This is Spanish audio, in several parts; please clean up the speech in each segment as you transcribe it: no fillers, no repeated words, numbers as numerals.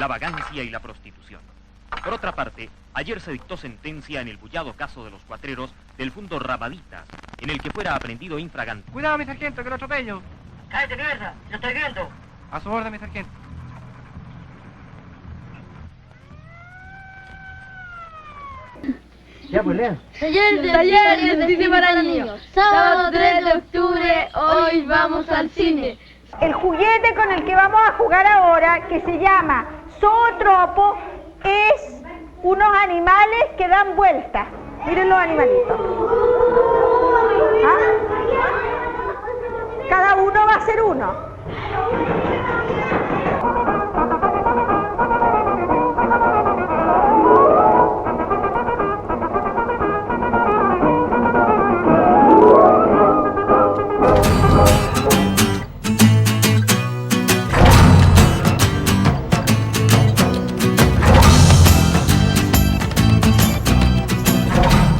vagancia y la prostitución. Por otra parte, ayer se dictó sentencia en el bullado caso de los cuatreros del Fundo Rabaditas, en el que fuera aprendido infragante. Cuidado, mi sargento, que lo atropello. ¡Cállate, cabeza! ¡Lo estoy viendo! A su orden, mi sargento. Ya, pues lean. Taller de cine para niños. Sábado 3 de octubre, hoy vamos al cine. El juguete con el que vamos a jugar ahora, que se llama zootropo, es unos animales que dan vueltas. Miren los animalitos. ¿Ah? Cada uno va a ser uno.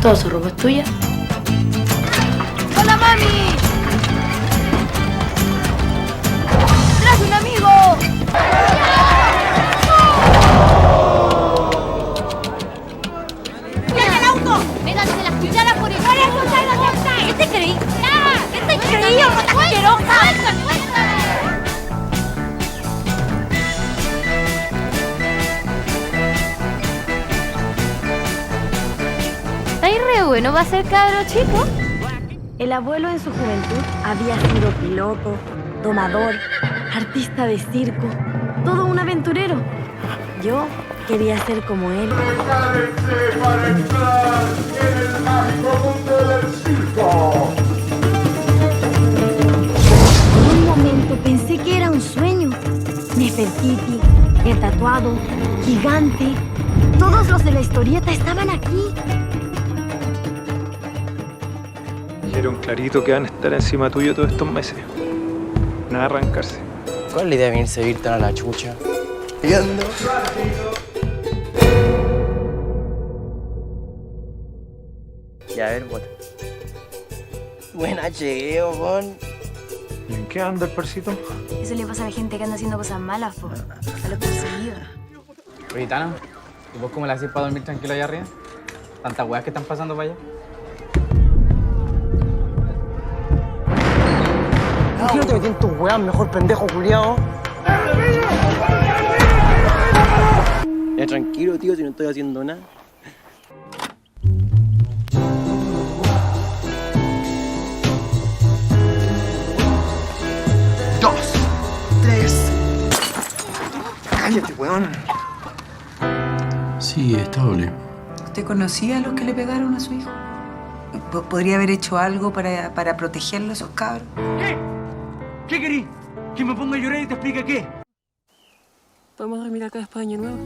¿Todo su ropa es tuya? ¡Hola, mami! ¡Traje un amigo! ¡Viene el auto! ¡Métanse las cucharas por el... ¡No le escucháis dónde está! ¿Qué te creí? ¿Qué te creí, asquerosa? Bueno, va a ser cabro chico. El abuelo en su juventud había sido piloto, domador, artista de circo, todo un aventurero. Yo quería ser como él. ¡Prepárense para entrar en el mágico mundo del circo! Por un momento pensé que era un sueño. Nefertiti, el tatuado, Gigante, todos los de la historieta estaban aquí. Dijeron clarito que van a estar encima tuyo todos estos meses. Nada de arrancarse. ¿Cuál es la idea de venirse a vivir tan a la chucha? Viendo. Ya, a ver, bota. Buena chequeo, con. ¿Y en qué anda el percito? Eso le pasa a la gente que anda haciendo cosas malas, po. A los perseguidos. Oye, Tano, ¿y vos cómo le haces para dormir tranquilo allá arriba? ¿Tantas weas que están pasando para allá? ¿Por qué no te metí en tus weas, mejor pendejo culiao? Ya tranquilo, tío, si no estoy haciendo nada. Dos, tres. Cállate, weón. Sí, estable. ¿Usted conocía a los que le pegaron a su hijo? ¿Podría haber hecho algo para protegerlo a esos cabros? ¿Qué? ¿Qué querís? ¿Que me ponga a llorar y te explique qué? ¿Podemos dormir acá después de Año Nuevo?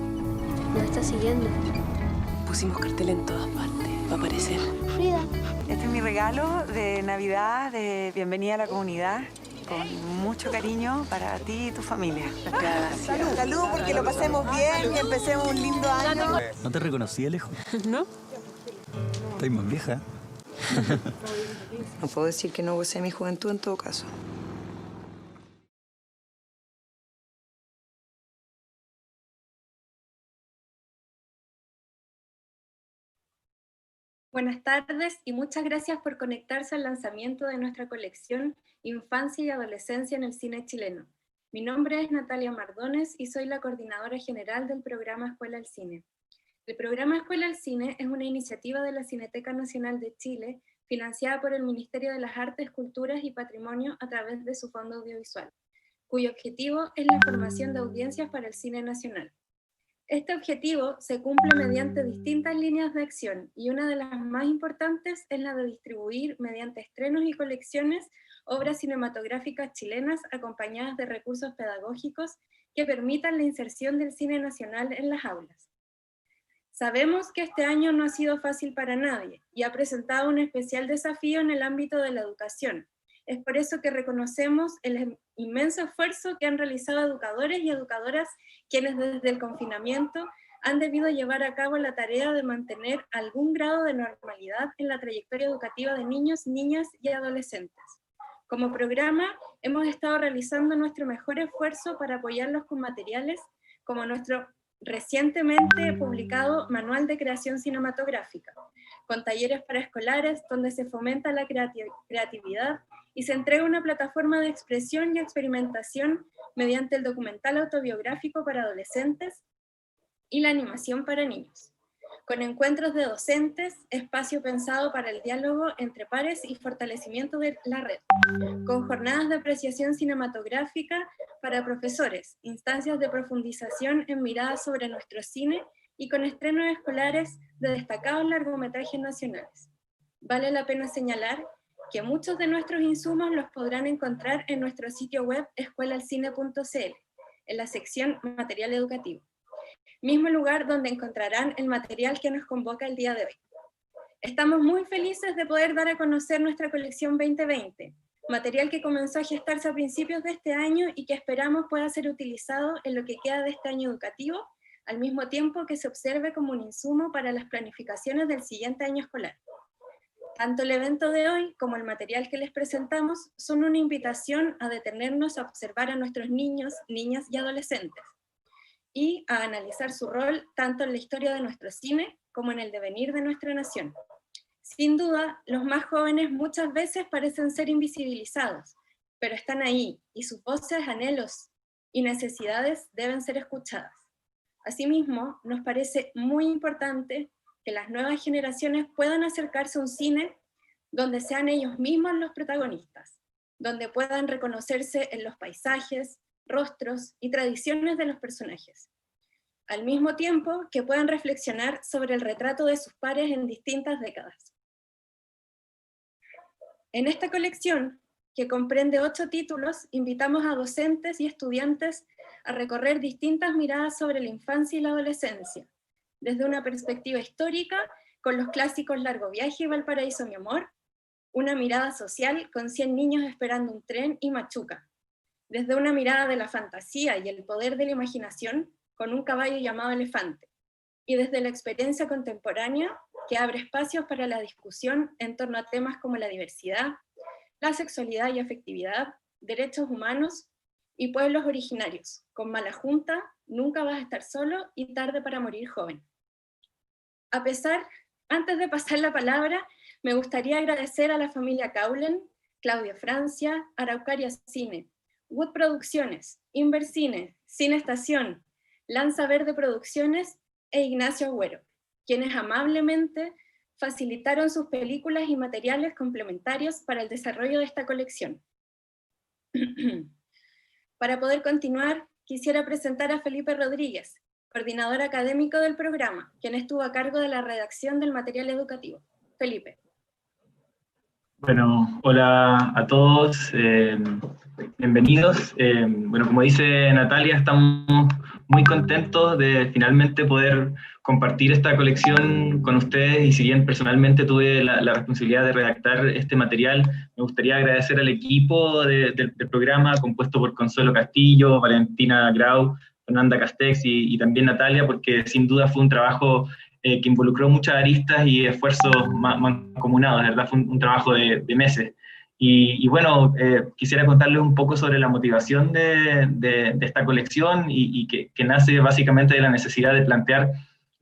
Nos está siguiendo. Pusimos cartel en todas partes. Va a aparecer. Frida. Este es mi regalo de Navidad, de bienvenida a la comunidad. Con mucho cariño para ti y tu familia. Gracias. Salud, porque lo pasemos bien y empecemos un lindo año. ¿No te reconocí, Alejo? ¿No? Estoy más vieja. No puedo decir que no gocé mi juventud en todo caso. Buenas tardes y muchas gracias por conectarse al lanzamiento de nuestra colección Infancia y Adolescencia en el Cine Chileno. Mi nombre es Natalia Mardones y soy la coordinadora general del programa Escuela al Cine. El programa Escuela al Cine es una iniciativa de la Cineteca Nacional de Chile financiada por el Ministerio de las Artes, Culturas y Patrimonio a través de su fondo audiovisual, cuyo objetivo es la formación de audiencias para el cine nacional. Este objetivo se cumple mediante distintas líneas de acción y una de las más importantes es la de distribuir mediante estrenos y colecciones obras cinematográficas chilenas acompañadas de recursos pedagógicos que permitan la inserción del cine nacional en las aulas. Sabemos que este año no ha sido fácil para nadie y ha presentado un especial desafío en el ámbito de la educación. Es por eso que reconocemos el inmenso esfuerzo que han realizado educadores y educadoras quienes desde el confinamiento han debido llevar a cabo la tarea de mantener algún grado de normalidad en la trayectoria educativa de niños, niñas y adolescentes. Como programa, hemos estado realizando nuestro mejor esfuerzo para apoyarlos con materiales, como nuestro recientemente publicado Manual de Creación Cinematográfica, con talleres para escolares donde se fomenta la creatividad y se entrega una plataforma de expresión y experimentación mediante el documental autobiográfico para adolescentes y la animación para niños, con encuentros de docentes, espacio pensado para el diálogo entre pares y fortalecimiento de la red, con jornadas de apreciación cinematográfica para profesores, instancias de profundización en miradas sobre nuestro cine y con estrenos escolares de destacados largometrajes nacionales. Vale la pena señalar que muchos de nuestros insumos los podrán encontrar en nuestro sitio web escuelalcine.cl, en la sección Material Educativo, mismo lugar donde encontrarán el material que nos convoca el día de hoy. Estamos muy felices de poder dar a conocer nuestra colección 2020, material que comenzó a gestarse a principios de este año y que esperamos pueda ser utilizado en lo que queda de este año educativo, al mismo tiempo que se observe como un insumo para las planificaciones del siguiente año escolar. Tanto el evento de hoy como el material que les presentamos son una invitación a detenernos a observar a nuestros niños, niñas y adolescentes, y a analizar su rol tanto en la historia de nuestro cine como en el devenir de nuestra nación. Sin duda, los más jóvenes muchas veces parecen ser invisibilizados, pero están ahí, y sus voces, anhelos y necesidades deben ser escuchadas. Asimismo, nos parece muy importante que las nuevas generaciones puedan acercarse a un cine donde sean ellos mismos los protagonistas, donde puedan reconocerse en los paisajes, rostros y tradiciones de los personajes, al mismo tiempo que puedan reflexionar sobre el retrato de sus pares en distintas décadas. En esta colección, que comprende 8 títulos, invitamos a docentes y estudiantes a recorrer distintas miradas sobre la infancia y la adolescencia, desde una perspectiva histórica con los clásicos Largo Viaje y Valparaíso mi amor, una mirada social con 100 niños esperando un tren y Machuca, desde una mirada de la fantasía y el poder de la imaginación con un caballo llamado Elefante, y desde la experiencia contemporánea que abre espacios para la discusión en torno a temas como la diversidad, la sexualidad y afectividad, derechos humanos y pueblos originarios, con Mala Junta, Nunca vas a estar solo y Tarde para morir joven. Antes de pasar la palabra, me gustaría agradecer a la familia Caulen, Claudia Francia, Araucaria Cine, Wood Producciones, Inversine, Cine Estación, Lanza Verde Producciones e Ignacio Agüero, quienes amablemente facilitaron sus películas y materiales complementarios para el desarrollo de esta colección. Para poder continuar, quisiera presentar a Felipe Rodríguez, coordinador académico del programa, quien estuvo a cargo de la redacción del material educativo. Felipe. Bueno, hola a todos, bienvenidos. Bueno, como dice Natalia, estamos muy contentos de finalmente poder compartir esta colección con ustedes, y si bien personalmente tuve la responsabilidad de redactar este material, me gustaría agradecer al equipo del programa, compuesto por Consuelo Castillo, Valentina Grau, Fernanda Castex y también Natalia, porque sin duda fue un trabajo que involucró muchas aristas y esfuerzos mancomunados, la verdad fue un trabajo de meses. Y bueno, quisiera contarles un poco sobre la motivación de esta colección y que nace básicamente de la necesidad de plantear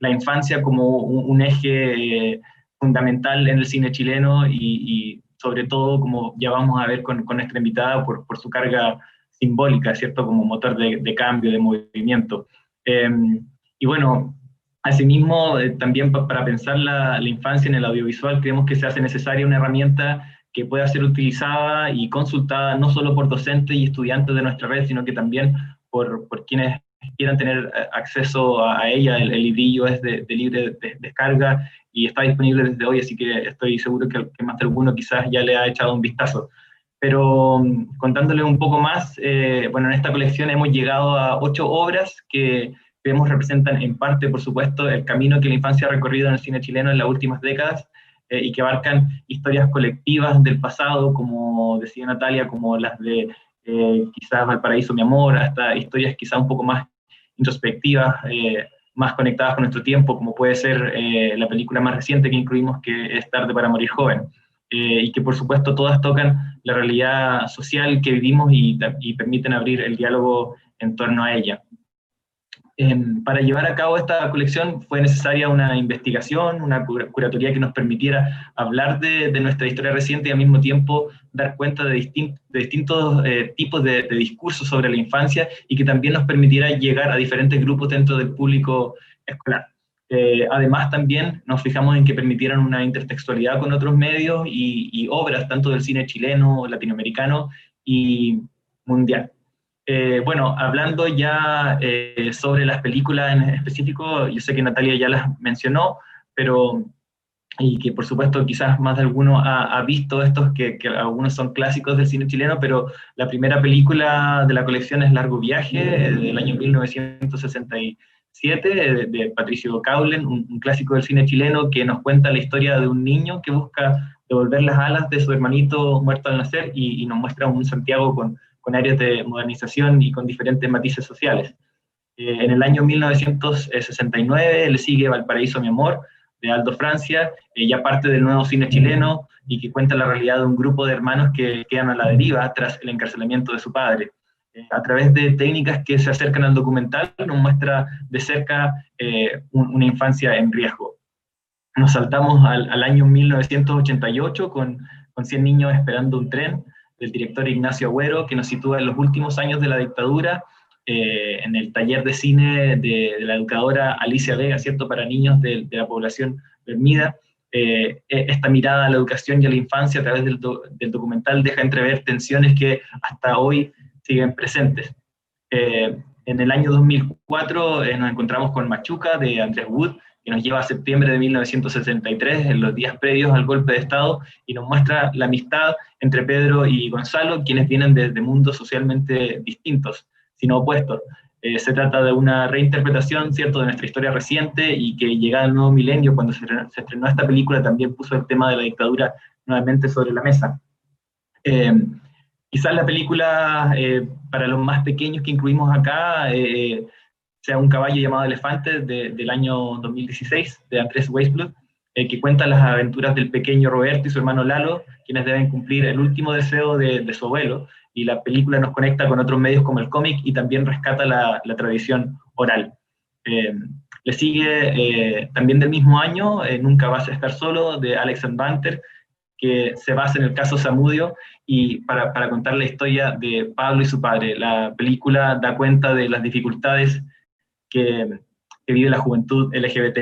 la infancia como un eje fundamental en el cine chileno y sobre todo, como ya vamos a ver con nuestra invitada, por su carga simbólica, ¿cierto? Como motor de cambio, de movimiento. Y bueno, asimismo, también para pensar la infancia en el audiovisual, creemos que se hace necesaria una herramienta que pueda ser utilizada y consultada no solo por docentes y estudiantes de nuestra red, sino que también por quienes quieran tener acceso a ella. El librillo es de libre descarga y está disponible desde hoy, así que estoy seguro que más de alguno quizás ya le ha echado un vistazo. Pero contándoles un poco más, bueno, en esta colección hemos llegado a 8 obras que creemos representan en parte, por supuesto, el camino que la infancia ha recorrido en el cine chileno en las últimas décadas, y que abarcan historias colectivas del pasado, como decía Natalia, como las de quizás Valparaíso mi amor, hasta historias quizás un poco más introspectivas, más conectadas con nuestro tiempo, como puede ser la película más reciente que incluimos, que es Tarde para morir joven, y que por supuesto todas tocan la realidad social que vivimos y permiten abrir el diálogo en torno a ella. Para llevar a cabo esta colección fue necesaria una investigación, una curatoría que nos permitiera hablar de nuestra historia reciente y al mismo tiempo dar cuenta de distintos tipos de discursos sobre la infancia y que también nos permitiera llegar a diferentes grupos dentro del público escolar. Además también nos fijamos en que permitieran una intertextualidad con otros medios y obras tanto del cine chileno, latinoamericano y mundial. Bueno, hablando ya sobre las películas en específico, yo sé que Natalia ya las mencionó, pero, y que por supuesto quizás más de alguno ha visto estos, que algunos son clásicos del cine chileno, pero la primera película de la colección es Largo Viaje, del año 1967, de Patricio Caulen, un clásico del cine chileno que nos cuenta la historia de un niño que busca devolver las alas de su hermanito muerto al nacer y nos muestra un Santiago con áreas de modernización y con diferentes matices sociales. En el año 1969 le sigue Valparaíso, mi amor, de Aldo Francia, ya parte del nuevo cine chileno y que cuenta la realidad de un grupo de hermanos que quedan a la deriva tras el encarcelamiento de su padre. A través de técnicas que se acercan al documental, nos muestra de cerca una infancia en riesgo. Nos saltamos al año 1988 con 100 niños esperando un tren, del director Ignacio Agüero, que nos sitúa en los últimos años de la dictadura, en el taller de cine de la educadora Alicia Vega, ¿cierto?, para niños de la población bermida. Esta mirada a la educación y a la infancia a través del documental deja entrever tensiones que hasta hoy siguen presentes. En el año 2004 nos encontramos con Machuca, de Andrés Wood, que nos lleva a septiembre de 1963, en los días previos al golpe de Estado, y nos muestra la amistad entre Pedro y Gonzalo, quienes vienen de mundos socialmente distintos, sino opuestos. Se trata de una reinterpretación, ¿cierto?, de nuestra historia reciente, y que llegada al nuevo milenio, cuando se estrenó esta película, también puso el tema de la dictadura nuevamente sobre la mesa. Quizás la película, para los más pequeños que incluimos acá, sea Un caballo llamado Elefante, del año 2016, de Andrés Weisblut, que cuenta las aventuras del pequeño Roberto y su hermano Lalo, quienes deben cumplir el último deseo de su abuelo, y la película nos conecta con otros medios como el cómic y también rescata la tradición oral. Le sigue también del mismo año, Nunca vas a estar solo, de Alex and Banter, que se basa en el caso Zamudio, y para contar la historia de Pablo y su padre. La película da cuenta de las dificultades que vive la juventud LGBT+.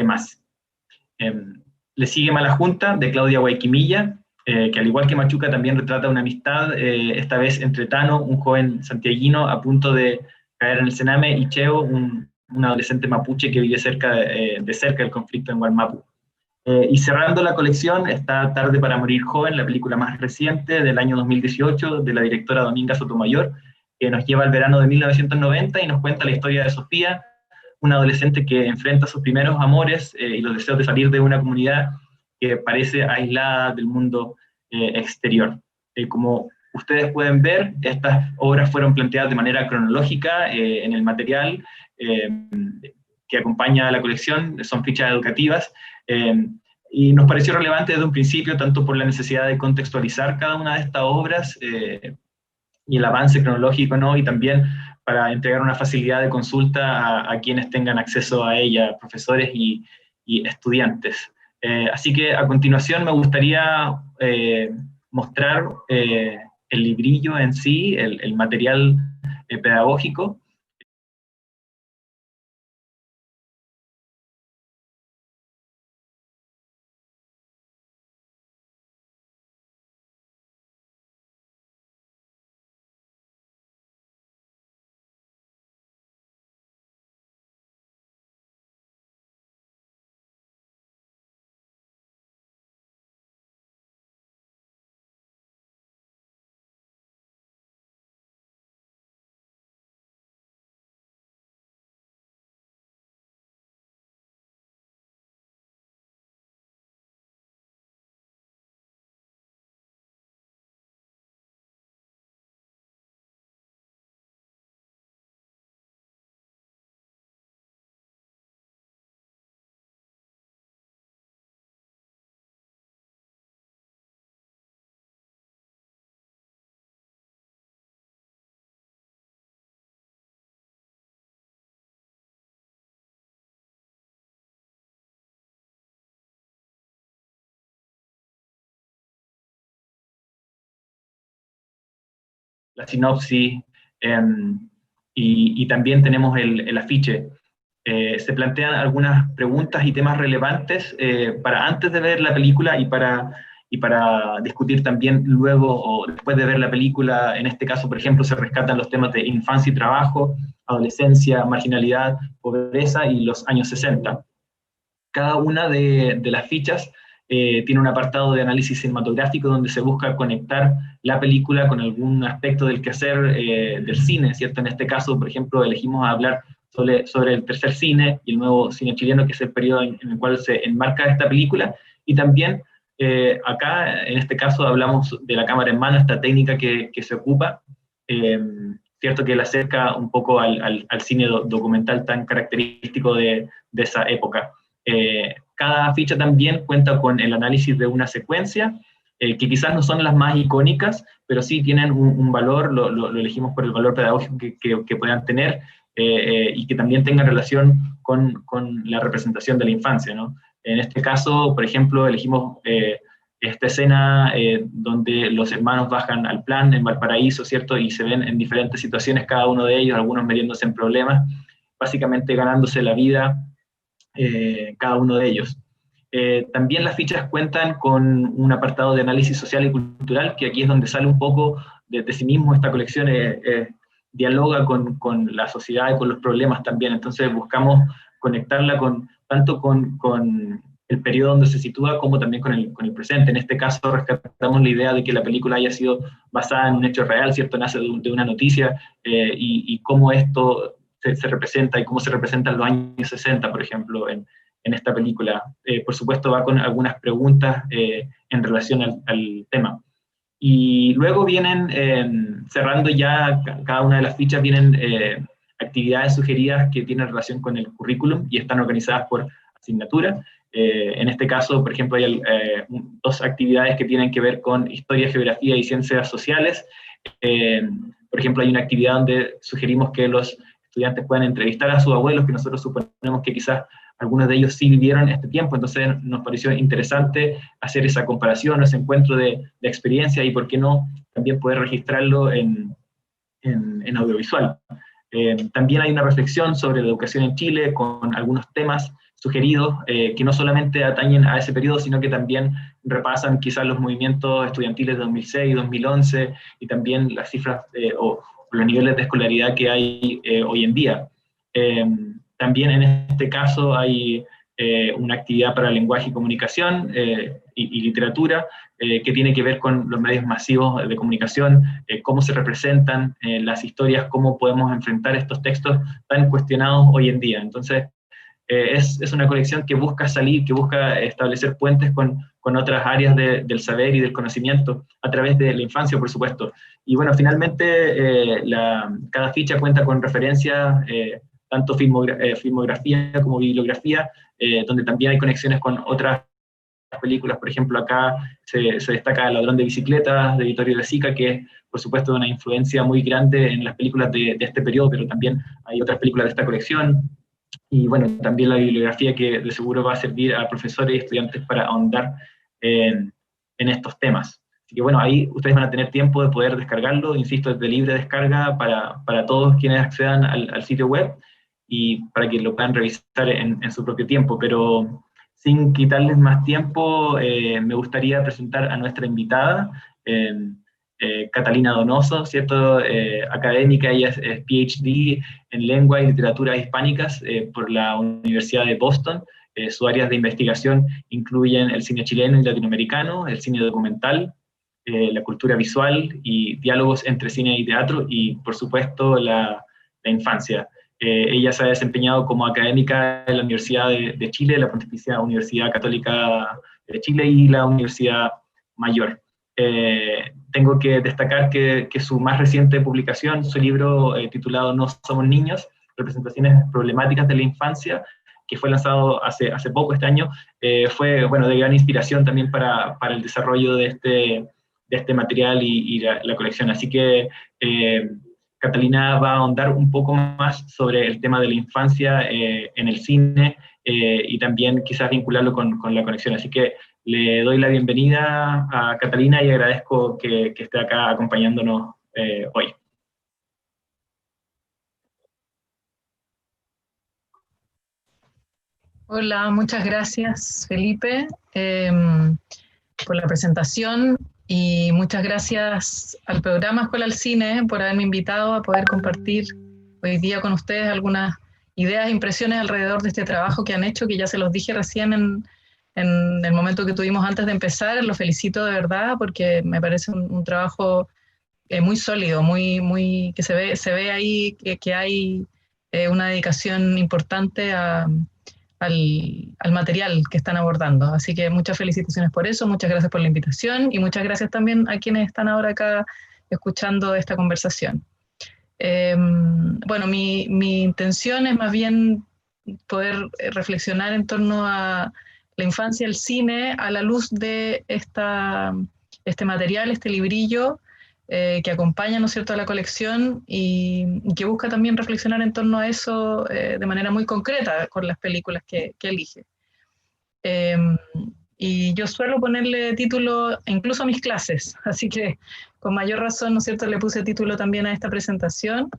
Le sigue Mala Junta, de Claudia Guayquimilla, que al igual que Machuca también retrata una amistad, esta vez entre Tano, un joven santiaguino a punto de caer en el cename, y Cheo, un adolescente mapuche que vive de cerca el conflicto en Gualmapu. Y cerrando la colección está Tarde para morir joven, la película más reciente del año 2018, de la directora Dominga Sotomayor, que nos lleva al verano de 1990 y nos cuenta la historia de Sofía, una adolescente que enfrenta sus primeros amores y los deseos de salir de una comunidad que parece aislada del mundo exterior. Como ustedes pueden ver, estas obras fueron planteadas de manera cronológica en el material que acompaña a la colección, son fichas educativas, y nos pareció relevante desde un principio, tanto por la necesidad de contextualizar cada una de estas obras y el avance cronológico, ¿no?, y también para entregar una facilidad de consulta a quienes tengan acceso a ella, profesores y estudiantes. Así que a continuación me gustaría mostrar el librillo en sí, el material pedagógico, la sinopsis, y también tenemos el afiche. Se plantean algunas preguntas y temas relevantes para antes de ver la película y para discutir también luego o después de ver la película. En este caso, por ejemplo, se rescatan los temas de infancia y trabajo, adolescencia, marginalidad, pobreza y los años 60. Cada una de las fichas tiene un apartado de análisis cinematográfico donde se busca conectar la película con algún aspecto del quehacer del cine, ¿cierto? En este caso, por ejemplo, elegimos hablar sobre el tercer cine y el nuevo cine chileno, que es el periodo en el cual se enmarca esta película, y también acá, en este caso, hablamos de la cámara en mano, esta técnica que se ocupa, cierto, que la acerca un poco al cine documental tan característico de esa época. Cada ficha también cuenta con el análisis de una secuencia, que quizás no son las más icónicas, pero sí tienen un valor, lo elegimos por el valor pedagógico que puedan tener, y que también tengan relación con la representación de la infancia, ¿no? En este caso, por ejemplo, elegimos esta escena donde los hermanos bajan al plan en Valparaíso, ¿cierto? Y se ven en diferentes situaciones cada uno de ellos, algunos metiéndose en problemas, básicamente ganándose la vida cada uno de ellos. También las fichas cuentan con un apartado de análisis social y cultural, que aquí es donde sale un poco de sí mismo. Esta colección dialoga con la sociedad y con los problemas también, entonces buscamos conectarla tanto con el periodo donde se sitúa como también con el presente. En este caso rescatamos la idea de que la película haya sido basada en un hecho real, ¿cierto? Nace de una noticia, y cómo esto se representa y cómo se representan los años 60, por ejemplo, en esta película. Por supuesto va con algunas preguntas en relación al tema. Y luego vienen, cerrando ya cada una de las fichas, vienen actividades sugeridas que tienen relación con el currículum y están organizadas por asignatura. En este caso, por ejemplo, hay dos actividades que tienen que ver con historia, geografía y ciencias sociales. Por ejemplo, hay una actividad donde sugerimos que los estudiantes puedan entrevistar a sus abuelos, que nosotros suponemos que quizás algunos de ellos sí vivieron este tiempo, entonces nos pareció interesante hacer esa comparación, ese encuentro de experiencia, y por qué no también poder registrarlo en audiovisual. También hay una reflexión sobre la educación en Chile con algunos temas sugeridos que no solamente atañen a ese periodo, sino que también repasan quizás los movimientos estudiantiles de 2006 y 2011, y también las cifras o los niveles de escolaridad que hay hoy en día. También en este caso hay una actividad para lenguaje y comunicación y literatura, que tiene que ver con los medios masivos de comunicación, cómo se representan las historias, cómo podemos enfrentar estos textos tan cuestionados hoy en día. Entonces, es una colección que busca salir, que busca establecer puentes con otras áreas del saber y del conocimiento, a través de la infancia, por supuesto. Y bueno, finalmente, cada ficha cuenta con referencias, tanto filmografía como bibliografía, donde también hay conexiones con otras películas. Por ejemplo, acá se destaca El ladrón de bicicletas, de Vittorio De Sica, que es, por supuesto, una influencia muy grande en las películas de este periodo, pero también hay otras películas de esta colección. Y bueno, también la bibliografía, que de seguro va a servir a profesores y estudiantes para ahondar en estos temas. Así que bueno, ahí ustedes van a tener tiempo de poder descargarlo, insisto, es de libre descarga para todos quienes accedan al sitio web, y para que lo puedan revisar en su propio tiempo. Pero sin quitarles más tiempo, me gustaría presentar a nuestra invitada, Catalina Donoso, ¿cierto? Académica. Ella es PhD en Lengua y Literatura Hispánicas por la Universidad de Boston. Sus áreas de investigación incluyen el cine chileno y latinoamericano, el cine documental, la cultura visual y diálogos entre cine y teatro, y por supuesto la infancia. Ella se ha desempeñado como académica en la Universidad de Chile, la Pontificia Universidad Católica de Chile y la Universidad Mayor. Tengo que destacar que su más reciente publicación, su libro titulado No somos niños, representaciones problemáticas de la infancia, que fue lanzado hace poco, este año, fue, bueno, de gran inspiración también para el desarrollo de este material y la colección. Así que Catalina va a ahondar un poco más sobre el tema de la infancia en el cine, y también quizás vincularlo con la conexión. Así que le doy la bienvenida a Catalina y agradezco que esté acá acompañándonos hoy. Hola, muchas gracias Felipe por la presentación y muchas gracias al programa Escuela al Cine por haberme invitado a poder compartir hoy día con ustedes algunas ideas e impresiones alrededor de este trabajo que han hecho, que ya se los dije recién en el momento que tuvimos antes de empezar. Los felicito de verdad porque me parece un trabajo muy sólido, muy que se ve ahí que hay una dedicación importante al material que están abordando. Así que muchas felicitaciones por eso, muchas gracias por la invitación y muchas gracias también a quienes están ahora acá escuchando esta conversación. Bueno, mi intención es más bien poder reflexionar en torno a la infancia y el cine a la luz de este material, este librillo, que acompaña, ¿no es cierto?, a la colección y que busca también reflexionar en torno a eso de manera muy concreta con las películas que elige. Y yo suelo ponerle título incluso a mis clases, así que con mayor razón, ¿no es cierto?, le puse título también a esta presentación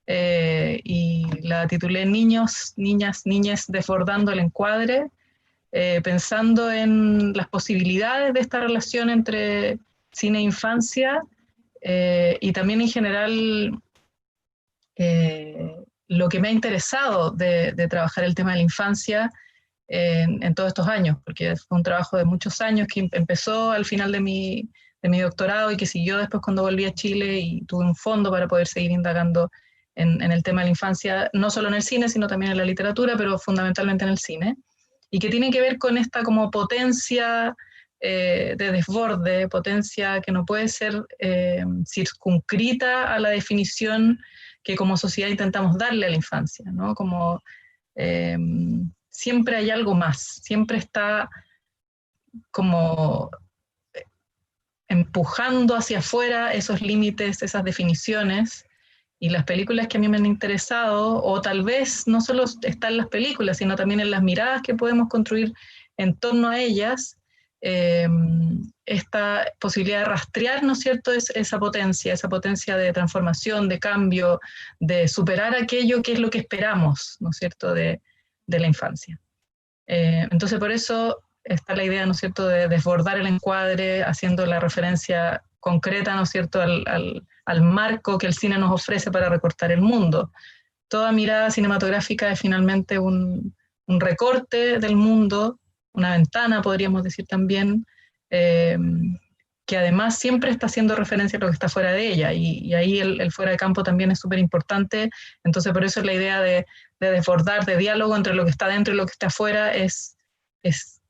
y la titulé Niños, Niñas, Niñes desbordando el encuadre, pensando en las posibilidades de esta relación entre cine e infancia, y también en general lo que me ha interesado de trabajar el tema de la infancia en todos estos años, porque fue un trabajo de muchos años que empezó al final de mi doctorado y que siguió después cuando volví a Chile y tuve un fondo para poder seguir indagando en el tema de la infancia, no solo en el cine, sino también en la literatura, pero fundamentalmente en el cine, y que tiene que ver con esta como potencia de desborde, potencia que no puede ser circunscrita a la definición que como sociedad intentamos darle a la infancia, ¿no? Como siempre hay algo más, siempre está como empujando hacia afuera esos límites, esas definiciones, y las películas que a mí me han interesado, o tal vez no solo están las películas, sino también en las miradas que podemos construir en torno a ellas, esta posibilidad de rastrear, ¿no es cierto?, esa potencia de transformación, de cambio, de superar aquello que es lo que esperamos, ¿no es cierto?, de la infancia. Entonces por eso está la idea, ¿no es cierto?, de desbordar el encuadre, haciendo la referencia concreta, ¿no es cierto?, al marco que el cine nos ofrece para recortar el mundo. Toda mirada cinematográfica es finalmente un recorte del mundo, una ventana, podríamos decir también, que además siempre está haciendo referencia a lo que está fuera de ella, y ahí el fuera de campo también es súper importante. Entonces por eso la idea de desbordar, de diálogo entre lo que está dentro y lo que está afuera es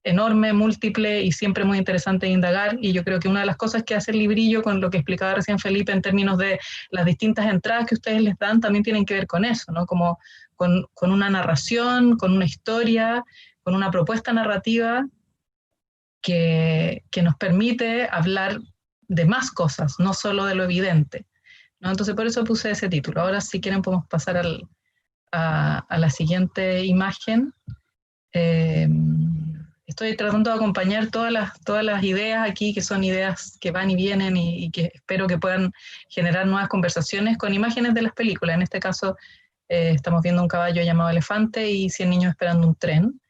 enorme, múltiple y siempre muy interesante de indagar, y yo creo que una de las cosas que hace el librillo, con lo que explicaba recién Felipe en términos de las distintas entradas que ustedes les dan, también tienen que ver con eso, ¿no? Como con una narración, con una historia, con una propuesta narrativa que nos permite hablar de más cosas, no solo de lo evidente, ¿no? Entonces por eso puse ese título. Ahora si quieren podemos pasar a la siguiente imagen. Estoy tratando de acompañar todas las ideas aquí, que son ideas que van y vienen y que espero que puedan generar nuevas conversaciones con imágenes de las películas. En este caso estamos viendo un caballo llamado Elefante y 100 niños esperando un tren,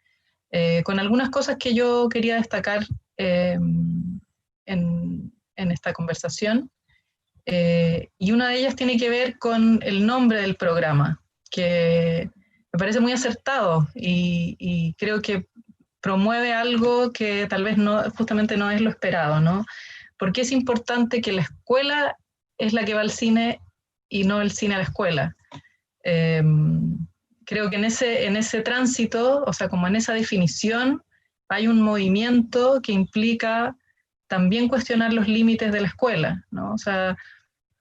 con algunas cosas que yo quería destacar en esta conversación. Y una de ellas tiene que ver con el nombre del programa, que me parece muy acertado y creo que promueve algo que tal vez justamente no es lo esperado, ¿no? Porque es importante que la escuela es la que va al cine y no el cine a la escuela. Creo que en ese tránsito, o sea, como en esa definición, hay un movimiento que implica también cuestionar los límites de la escuela, ¿no? O sea,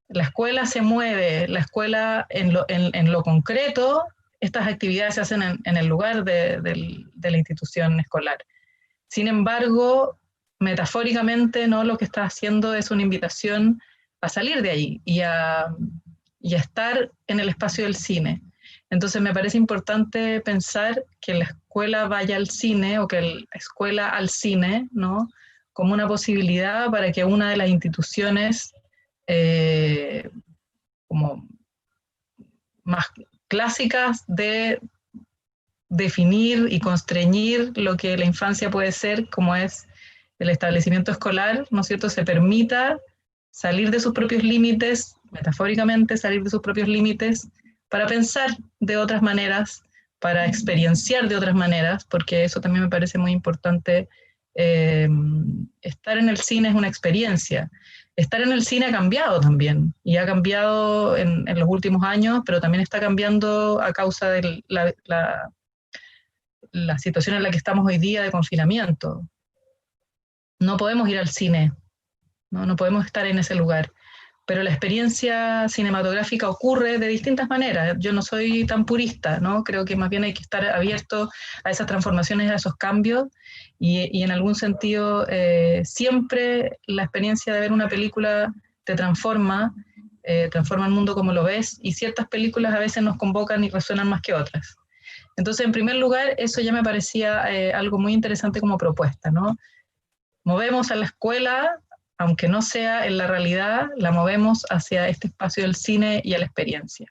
la escuela se mueve, la escuela en lo concreto, estas actividades se hacen en el lugar de la institución escolar. Sin embargo, metafóricamente, ¿no?, lo que está haciendo es una invitación a salir de ahí y a estar en el espacio del cine. Entonces me parece importante pensar que la escuela vaya al cine, o que la escuela al cine, ¿no?, como una posibilidad para que una de las instituciones como más clásicas de definir y constreñir lo que la infancia puede ser, como es el establecimiento escolar, ¿no es cierto?, se permita salir de sus propios límites, metafóricamente salir de sus propios límites, para pensar de otras maneras, para experienciar de otras maneras, porque eso también me parece muy importante. Estar en el cine es una experiencia. Estar en el cine ha cambiado también, y ha cambiado en los últimos años, pero también está cambiando a causa de la situación en la que estamos hoy día de confinamiento. No podemos ir al cine, no podemos estar en ese lugar, pero la experiencia cinematográfica ocurre de distintas maneras. Yo no soy tan purista, ¿no? Creo que más bien hay que estar abierto a esas transformaciones, a esos cambios, y en algún sentido siempre la experiencia de ver una película te transforma el mundo como lo ves, y ciertas películas a veces nos convocan y resuenan más que otras. Entonces, en primer lugar, eso ya me parecía algo muy interesante como propuesta, ¿no? Movemos a la escuela, aunque no sea en la realidad, la movemos hacia este espacio del cine y a la experiencia.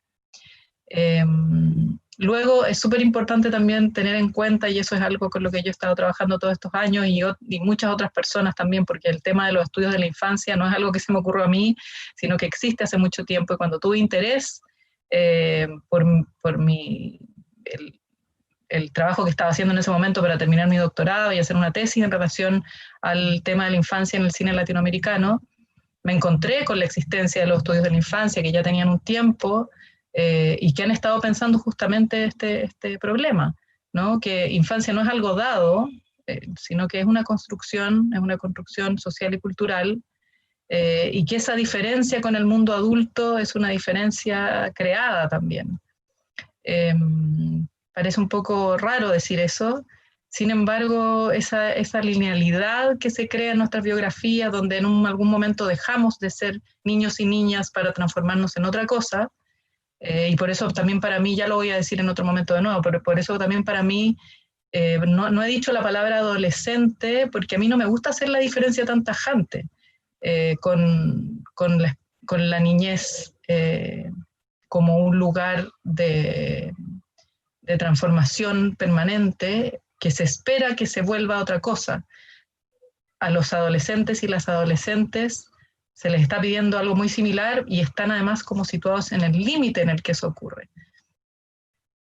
Luego, es súper importante también tener en cuenta, y eso es algo con lo que yo he estado trabajando todos estos años, y muchas otras personas también, porque el tema de los estudios de la infancia no es algo que se me ocurrió a mí, sino que existe hace mucho tiempo, y cuando tuve interés por el trabajo que estaba haciendo en ese momento para terminar mi doctorado y hacer una tesis en relación al tema de la infancia en el cine latinoamericano, me encontré con la existencia de los estudios de la infancia, que ya tenían un tiempo y que han estado pensando justamente este problema, ¿no? Que infancia no es algo dado, sino que es una construcción social y cultural, y que esa diferencia con el mundo adulto es una diferencia creada también. Parece un poco raro decir eso, sin embargo, esa linealidad que se crea en nuestras biografías, donde en algún momento dejamos de ser niños y niñas para transformarnos en otra cosa, y por eso también para mí, ya lo voy a decir en otro momento de nuevo, pero por eso también para mí, no he dicho la palabra adolescente, porque a mí no me gusta hacer la diferencia tan tajante con la niñez como un lugar de transformación permanente que se espera que se vuelva otra cosa. A los adolescentes y las adolescentes se les está pidiendo algo muy similar, y están además como situados en el límite en el que eso ocurre.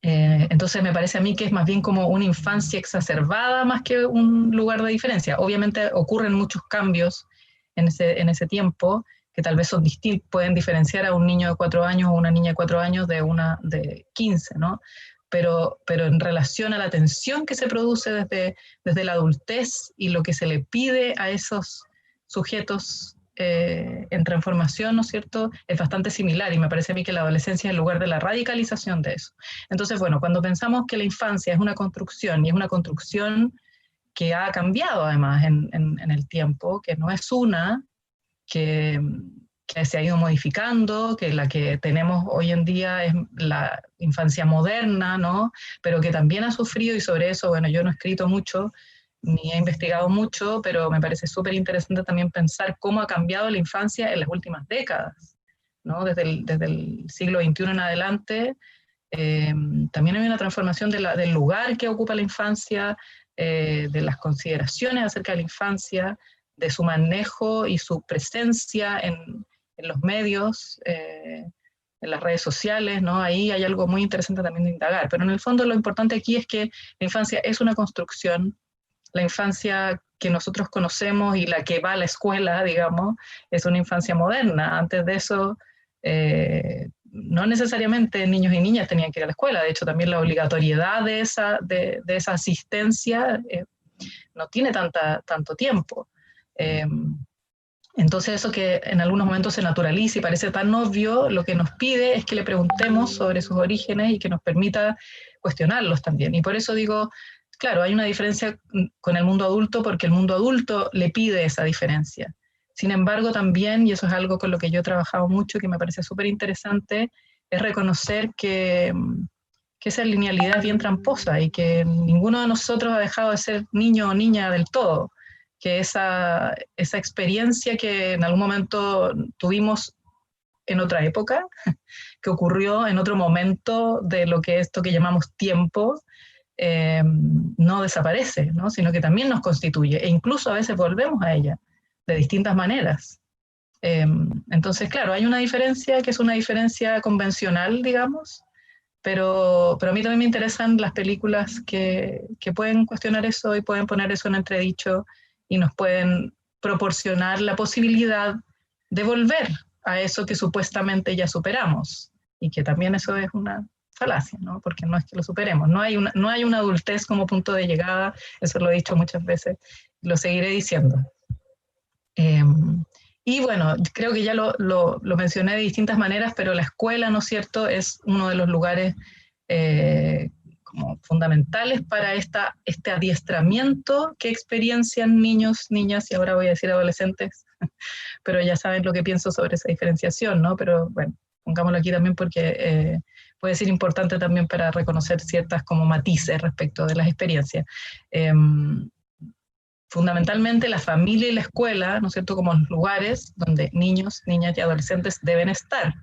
Entonces me parece a mí que es más bien como una infancia exacerbada más que un lugar de diferencia. Obviamente ocurren muchos cambios en ese tiempo, que tal vez son distintos, pueden diferenciar a un niño de 4 años o una niña de 4 años de una de 15, ¿no? Pero en relación a la tensión que se produce desde la adultez y lo que se le pide a esos sujetos en transformación, ¿no es cierto?, es bastante similar, y me parece a mí que la adolescencia es el lugar de la radicalización de eso. Entonces, bueno, cuando pensamos que la infancia es una construcción, y es una construcción que ha cambiado además en el tiempo, que no es una que se ha ido modificando, que la que tenemos hoy en día es la infancia moderna, ¿no? Pero que también ha sufrido, y sobre eso, bueno, yo no he escrito mucho, ni he investigado mucho, pero me parece súper interesante también pensar cómo ha cambiado la infancia en las últimas décadas, ¿no? Desde el siglo XXI en adelante, también hay una transformación del lugar que ocupa la infancia, de las consideraciones acerca de la infancia, de su manejo y su presencia en los medios, en las redes sociales, ¿no? Ahí hay algo muy interesante también de indagar, pero en el fondo lo importante aquí es que la infancia es una construcción. La infancia que nosotros conocemos y la que va a la escuela, digamos, es una infancia moderna. Antes de eso, no necesariamente niños y niñas tenían que ir a la escuela. De hecho, también la obligatoriedad de esa asistencia no tiene tanto tiempo. Entonces eso que en algunos momentos se naturaliza y parece tan obvio, lo que nos pide es que le preguntemos sobre sus orígenes y que nos permita cuestionarlos también. Y por eso digo, claro, hay una diferencia con el mundo adulto, porque el mundo adulto le pide esa diferencia. Sin embargo, también, y eso es algo con lo que yo he trabajado mucho y que me parece súper interesante, es reconocer que esa linealidad es bien tramposa y que ninguno de nosotros ha dejado de ser niño o niña del todo. que esa experiencia que en algún momento tuvimos en otra época, que ocurrió en otro momento de lo que esto que llamamos tiempo, no desaparece, ¿no? Sino que también nos constituye, e incluso a veces volvemos a ella de distintas maneras. Entonces, claro, hay una diferencia que es una diferencia convencional, digamos, pero a mí también me interesan las películas que pueden cuestionar eso y pueden poner eso en entredicho y nos pueden proporcionar la posibilidad de volver a eso que supuestamente ya superamos, y que también eso es una falacia, ¿no? Porque no es que lo superemos, no hay una adultez como punto de llegada, eso lo he dicho muchas veces, lo seguiré diciendo. Y bueno, creo que ya lo mencioné de distintas maneras, pero la escuela, ¿no es cierto?, es uno de los lugares como fundamentales para este adiestramiento que experiencian niños, niñas, y ahora voy a decir adolescentes, pero ya saben lo que pienso sobre esa diferenciación, ¿no? Pero bueno, pongámoslo aquí también porque puede ser importante también para reconocer ciertas como matices respecto de las experiencias. Fundamentalmente la familia y la escuela, ¿no es cierto?, como lugares donde niños, niñas y adolescentes deben estar.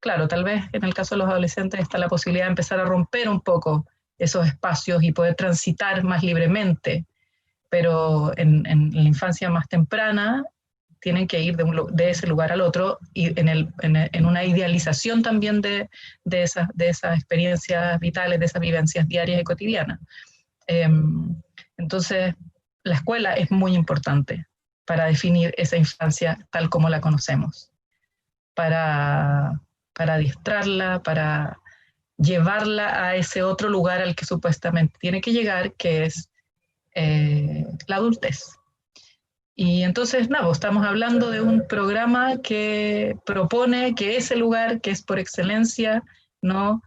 Claro, tal vez en el caso de los adolescentes está la posibilidad de empezar a romper un poco esos espacios y poder transitar más libremente, pero en la infancia más temprana tienen que ir de ese lugar al otro, y en una idealización también de esas experiencias vitales, de esas vivencias diarias y cotidianas. Entonces, la escuela es muy importante para definir esa infancia tal como la conocemos, para adiestrarla, para llevarla a ese otro lugar al que supuestamente tiene que llegar, que es la adultez. Y entonces, nada, estamos hablando de un programa que propone que ese lugar, que es por excelencia, ¿no?,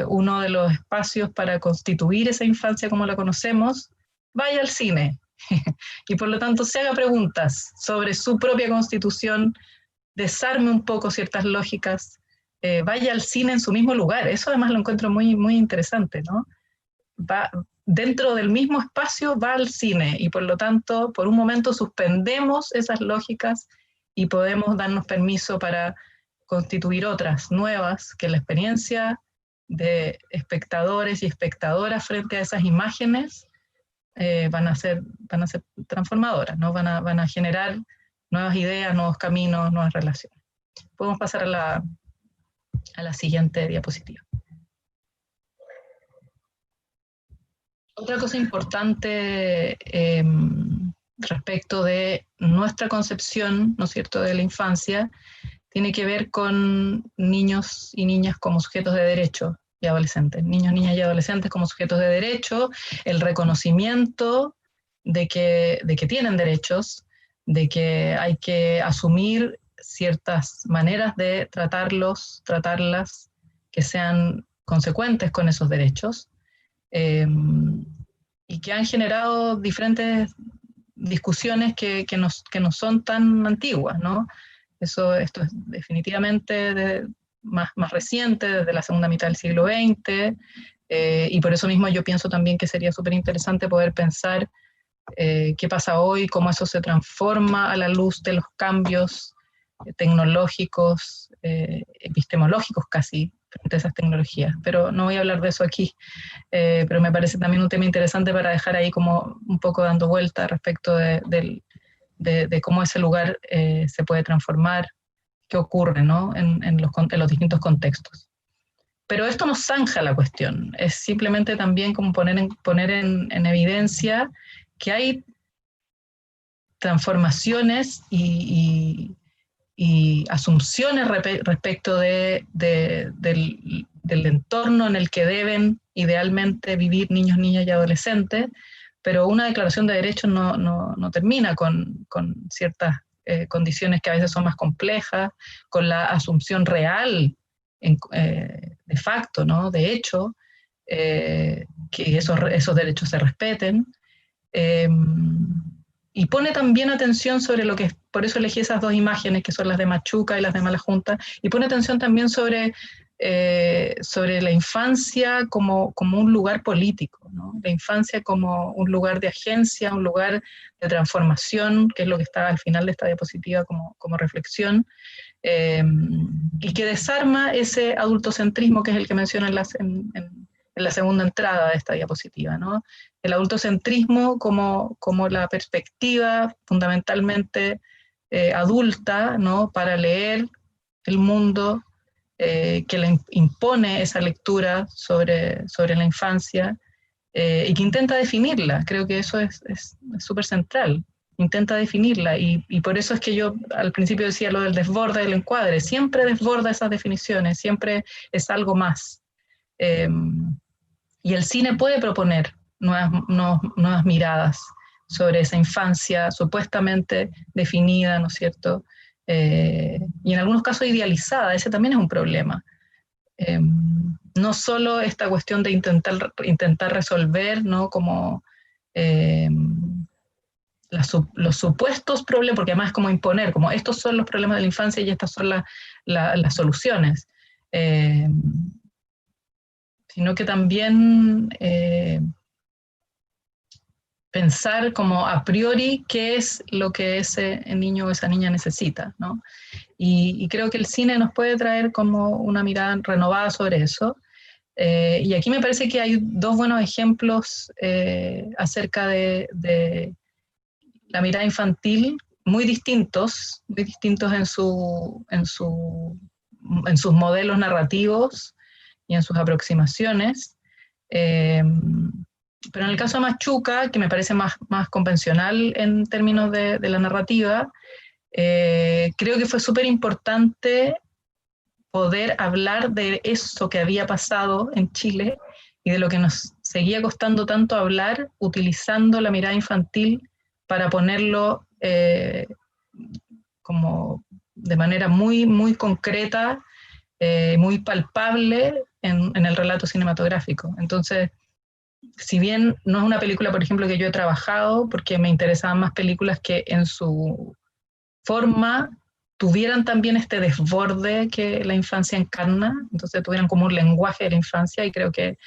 uno de los espacios para constituir esa infancia como la conocemos, vaya al cine y por lo tanto se haga preguntas sobre su propia constitución, desarme un poco ciertas lógicas, vaya al cine en su mismo lugar. Eso además lo encuentro muy, muy interesante, ¿no? Va dentro del mismo espacio, va al cine, y por lo tanto por un momento suspendemos esas lógicas y podemos darnos permiso para constituir otras nuevas, que la experiencia de espectadores y espectadoras frente a esas imágenes van a ser transformadoras, ¿no? Van a generar nuevas ideas, nuevos caminos, nuevas relaciones. Podemos pasar a la siguiente diapositiva. Otra cosa importante respecto de nuestra concepción, ¿no es cierto?, de la infancia, tiene que ver con niños y niñas como sujetos de derecho y adolescentes. Niños, niñas y adolescentes como sujetos de derecho, el reconocimiento de que tienen derechos, de que hay que asumir ciertas maneras de tratarlas, que sean consecuentes con esos derechos, y que han generado diferentes discusiones que no son tan antiguas, ¿no? Esto es definitivamente más reciente, desde la segunda mitad del siglo XX, y por eso mismo yo pienso también que sería súper interesante poder pensar qué pasa hoy, cómo eso se transforma a la luz de los cambios tecnológicos, epistemológicos casi, frente a esas tecnologías. Pero no voy a hablar de eso aquí, pero me parece también un tema interesante para dejar ahí como un poco dando vuelta respecto de cómo ese lugar se puede transformar, qué ocurre, ¿no?, en los distintos contextos. Pero esto no zanja la cuestión, es simplemente también como poner en evidencia que hay transformaciones y asunciones respecto del entorno en el que deben idealmente vivir niños, niñas y adolescentes, pero una declaración de derechos no termina con ciertas condiciones que a veces son más complejas, con la asunción real, de facto, ¿no?, de hecho, que esos derechos se respeten, y pone también atención sobre lo que, por eso elegí esas dos imágenes, que son las de Machuca y las de Malajunta, y pone atención también sobre sobre la infancia como un lugar político, ¿no? La infancia como un lugar de agencia, un lugar de transformación, que es lo que está al final de esta diapositiva como reflexión, y que desarma ese adultocentrismo que es el que menciona en la segunda entrada de esta diapositiva, ¿no? El adultocentrismo como la perspectiva fundamentalmente adulta, ¿no? Para leer el mundo, que le impone esa lectura sobre la infancia, y que intenta definirla. Creo que eso es súper central. Intenta definirla, y por eso es que yo al principio decía lo del desborde del encuadre. Siempre desborda esas definiciones, siempre es algo más. Y el cine puede proponer nuevas miradas sobre esa infancia supuestamente definida, ¿no es cierto? Y en algunos casos idealizada. Ese también es un problema. No solo esta cuestión de intentar resolver, ¿no? Como los supuestos problemas, porque además es como imponer, como estos son los problemas de la infancia y estas son las soluciones, sino que también pensar como a priori qué es lo que ese niño o esa niña necesita, ¿no? Y creo que el cine nos puede traer como una mirada renovada sobre eso. Y aquí me parece que hay dos buenos ejemplos acerca de la mirada infantil, muy distintos en sus modelos narrativos y en sus aproximaciones. Pero en el caso de Machuca, que me parece más convencional en términos de la narrativa, creo que fue súper importante poder hablar de eso que había pasado en Chile y de lo que nos seguía costando tanto hablar, utilizando la mirada infantil para ponerlo como de manera muy, muy concreta, muy palpable en el relato cinematográfico. Entonces, si bien no es una película, por ejemplo, que yo he trabajado, porque me interesaban más películas que en su forma tuvieran también este desborde que la infancia encarna, entonces tuvieran como un lenguaje de la infancia, y creo que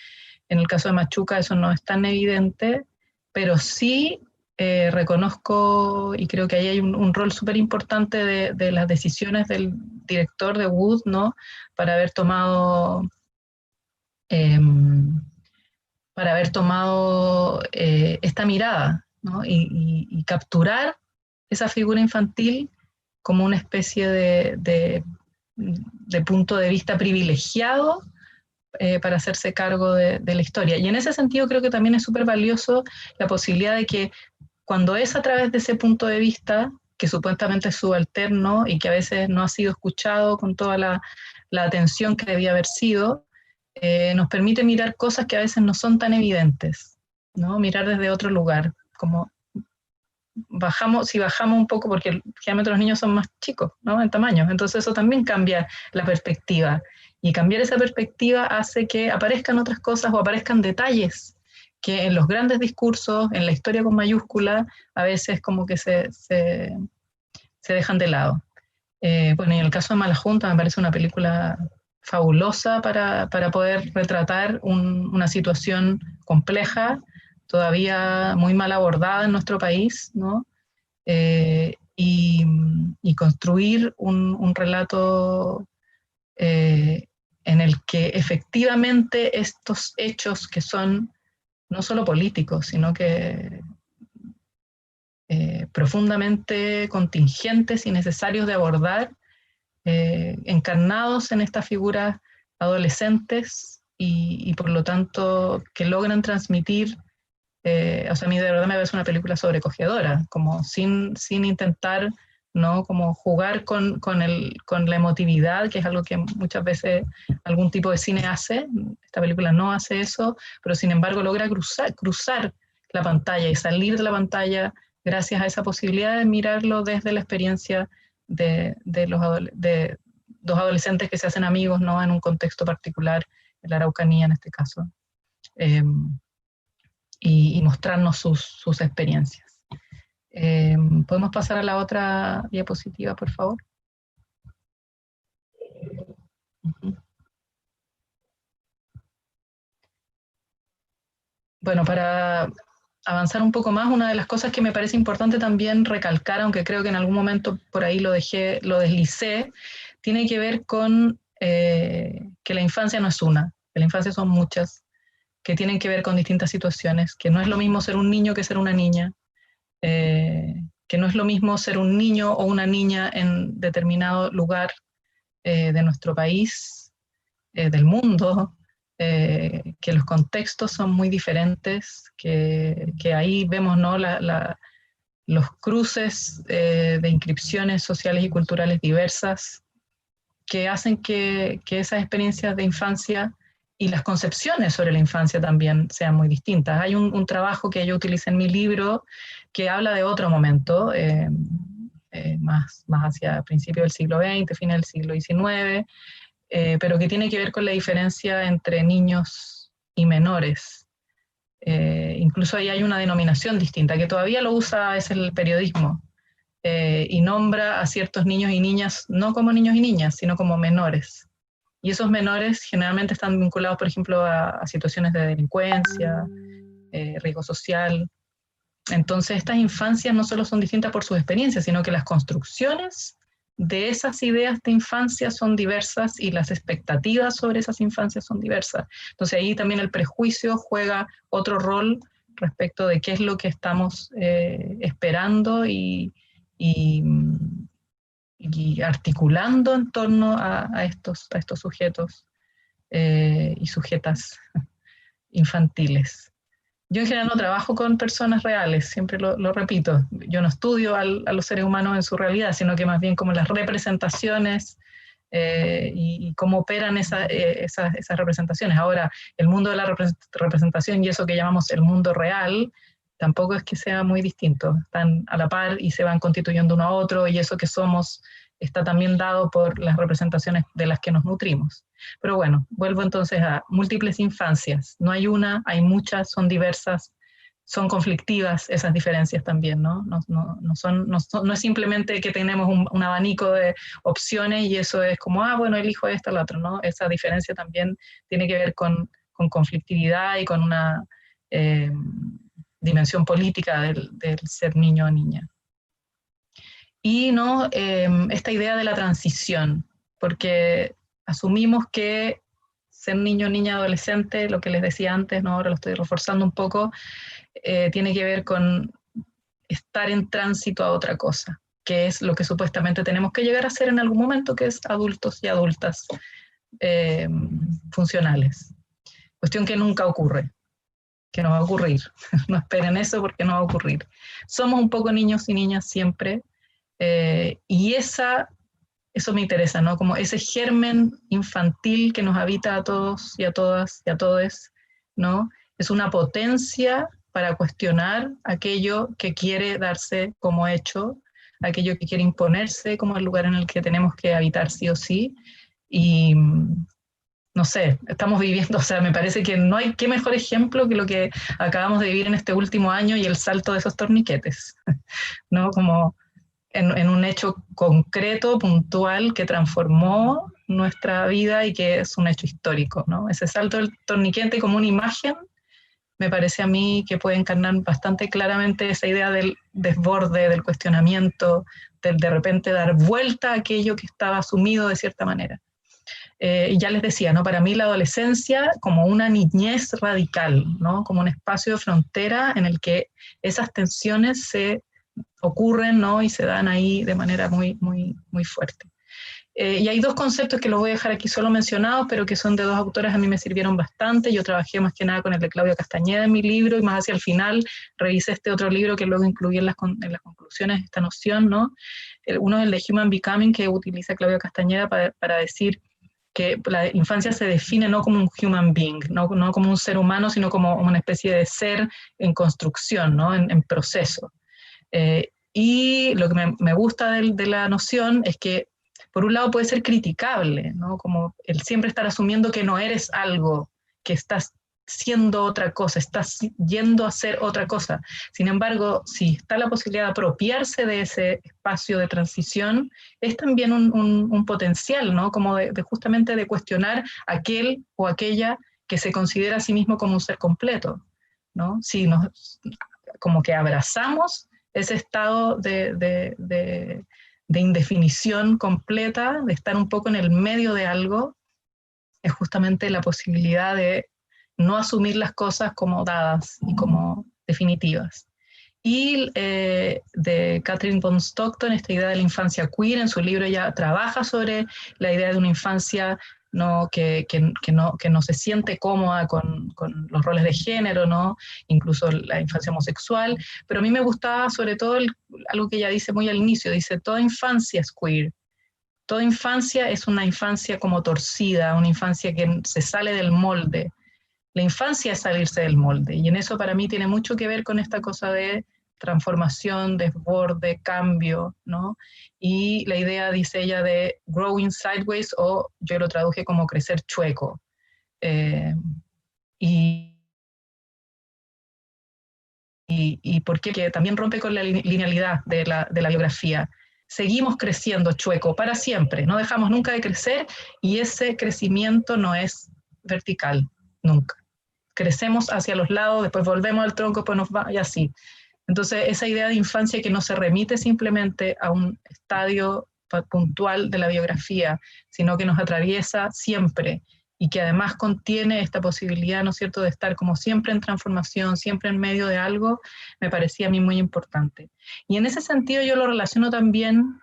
en el caso de Machuca eso no es tan evidente, pero sí reconozco, y creo que ahí hay un rol súper importante de las decisiones del director de Wood, ¿no? Para haber tomado esta mirada, ¿no? Y capturar esa figura infantil como una especie de punto de vista privilegiado para hacerse cargo de la historia. Y en ese sentido creo que también es súper valioso la posibilidad de que cuando es a través de ese punto de vista, que supuestamente es subalterno y que a veces no ha sido escuchado con toda la atención que debía haber sido, nos permite mirar cosas que a veces no son tan evidentes, ¿no? Mirar desde otro lugar, como si bajamos un poco, porque generalmente los niños son más chicos, ¿no? En tamaño, entonces eso también cambia la perspectiva, y cambiar esa perspectiva hace que aparezcan otras cosas o aparezcan detalles que en los grandes discursos, en la historia con mayúscula, a veces como que se dejan de lado. Bueno, y en el caso de Mala Junta me parece una película fabulosa para poder retratar una situación compleja, todavía muy mal abordada en nuestro país, ¿no? Y construir un relato en el que efectivamente estos hechos que son no solo políticos, sino que profundamente contingentes y necesarios de abordar, encarnados en estas figuras adolescentes y por lo tanto que logran transmitir, o sea, a mí de verdad me parece una película sobrecogedora, como sin intentar, ¿no? Como jugar con la emotividad, que es algo que muchas veces algún tipo de cine hace. Esta película no hace eso, pero sin embargo logra cruzar la pantalla y salir de la pantalla gracias a esa posibilidad de mirarlo desde la experiencia de dos adolescentes que se hacen amigos, ¿no? En un contexto particular, en la Araucanía en este caso, y mostrarnos sus experiencias. ¿Podemos pasar a la otra diapositiva, por favor? bueno, para avanzar un poco más, una de las cosas que me parece importante también recalcar, aunque creo que en algún momento por ahí lo deslicé, tiene que ver con que la infancia no es una, que la infancia son muchas, que tienen que ver con distintas situaciones, que no es lo mismo ser un niño que ser una niña, que no es lo mismo ser un niño o una niña en determinado lugar de nuestro país, del mundo, que los contextos son muy diferentes, que ahí vemos, ¿no?, los cruces de inscripciones sociales y culturales diversas que hacen que esas experiencias de infancia y las concepciones sobre la infancia también sean muy distintas. Hay un trabajo que yo utilicé en mi libro que habla de otro momento, más hacia principios del siglo XX, fines del siglo XIX, pero que tiene que ver con la diferencia entre niños y menores. Incluso ahí hay una denominación distinta, que todavía lo usa, es el periodismo, y nombra a ciertos niños y niñas no como niños y niñas, sino como menores. Y esos menores generalmente están vinculados, por ejemplo, a situaciones de delincuencia, riesgo social. Entonces estas infancias no solo son distintas por sus experiencias, sino que las construcciones de esas ideas de infancia son diversas y las expectativas sobre esas infancias son diversas. Entonces ahí también el prejuicio juega otro rol respecto de qué es lo que estamos esperando y articulando en torno a estos sujetos y sujetas infantiles. Yo en general no trabajo con personas reales, siempre lo repito. Yo no estudio a los seres humanos en su realidad, sino que más bien como las representaciones y cómo operan esas representaciones. Ahora, el mundo de la representación y eso que llamamos el mundo real, tampoco es que sea muy distinto. Están a la par y se van constituyendo uno a otro, y eso que somos está también dado por las representaciones de las que nos nutrimos. Pero bueno, vuelvo entonces a múltiples infancias. No hay una, hay muchas, son diversas, son conflictivas esas diferencias también, ¿no? No es simplemente que tenemos un abanico de opciones y eso es como, bueno, elijo esta o la otra, ¿no? Esa diferencia también tiene que ver con conflictividad y con una dimensión política del ser niño o niña. Y ¿no? Esta idea de la transición, porque asumimos que ser niño, niña, adolescente, lo que les decía antes, ¿no? Ahora lo estoy reforzando un poco, tiene que ver con estar en tránsito a otra cosa, que es lo que supuestamente tenemos que llegar a ser en algún momento, que es adultos y adultas funcionales. Cuestión que nunca ocurre, que no va a ocurrir. No esperen eso porque no va a ocurrir. Somos un poco niños y niñas siempre, y eso me interesa, ¿no? Como ese germen infantil que nos habita a todos y a todas y a todes, ¿no? Es una potencia para cuestionar aquello que quiere darse como hecho, aquello que quiere imponerse como el lugar en el que tenemos que habitar sí o sí, y no sé, estamos viviendo, o sea, me parece que no hay qué mejor ejemplo que lo que acabamos de vivir en este último año y el salto de esos torniquetes, ¿no? Como en un hecho concreto, puntual, que transformó nuestra vida y que es un hecho histórico, ¿no? Ese salto del torniquete como una imagen, me parece a mí que puede encarnar bastante claramente esa idea del desborde, del cuestionamiento, del de repente dar vuelta a aquello que estaba asumido de cierta manera. Y ya les decía, ¿no? Para mí la adolescencia como una niñez radical, ¿no? Como un espacio de frontera en el que esas tensiones se ocurren, ¿no? Y se dan ahí de manera muy, muy, muy fuerte. Y hay dos conceptos que los voy a dejar aquí solo mencionados, pero que son de dos autoras, a mí me sirvieron bastante. Yo trabajé más que nada con el de Claudia Castañeda en mi libro, y más hacia el final revisé este otro libro que luego incluí en las conclusiones esta noción, ¿no? Uno es el de Human Becoming, que utiliza Claudia Castañeda para decir que la infancia se define no como un human being, no como un ser humano, sino como una especie de ser en construcción, ¿no? En proceso. Y lo que me gusta de la noción es que, por un lado, puede ser criticable, ¿no? Como el siempre estar asumiendo que no eres algo, que estás siendo otra cosa, estás yendo a ser otra cosa. Sin embargo, si está la posibilidad de apropiarse de ese espacio de transición, es también un potencial, ¿no? Como justamente de cuestionar aquel o aquella que se considera a sí mismo como un ser completo. ¿no? Si nos, como que abrazamos ese estado de indefinición completa, de estar un poco en el medio de algo, es justamente la posibilidad de no asumir las cosas como dadas y como definitivas. Y de Catherine von Stockton, esta idea de la infancia queer, en su libro ella trabaja sobre la idea de una infancia ¿no? que no se siente cómoda con los roles de género, ¿no? Incluso la infancia homosexual, pero a mí me gustaba sobre todo algo que ella dice muy al inicio, dice, toda infancia es queer, toda infancia es una infancia como torcida, una infancia que se sale del molde. La infancia es salirse del molde, y en eso para mí tiene mucho que ver con esta cosa de transformación, desborde, cambio, ¿no? Y la idea, dice ella, de growing sideways, o yo lo traduje como crecer chueco. Y por qué, que también rompe con la linealidad de la biografía. Seguimos creciendo chueco para siempre, no dejamos nunca de crecer, y ese crecimiento no es vertical, nunca. Crecemos hacia los lados, después volvemos al tronco, pues nos va, y así. Entonces, esa idea de infancia que no se remite simplemente a un estadio puntual de la biografía, sino que nos atraviesa siempre, y que además contiene esta posibilidad, ¿no es cierto?, de estar como siempre en transformación, siempre en medio de algo, me parecía a mí muy importante. Y en ese sentido yo lo relaciono también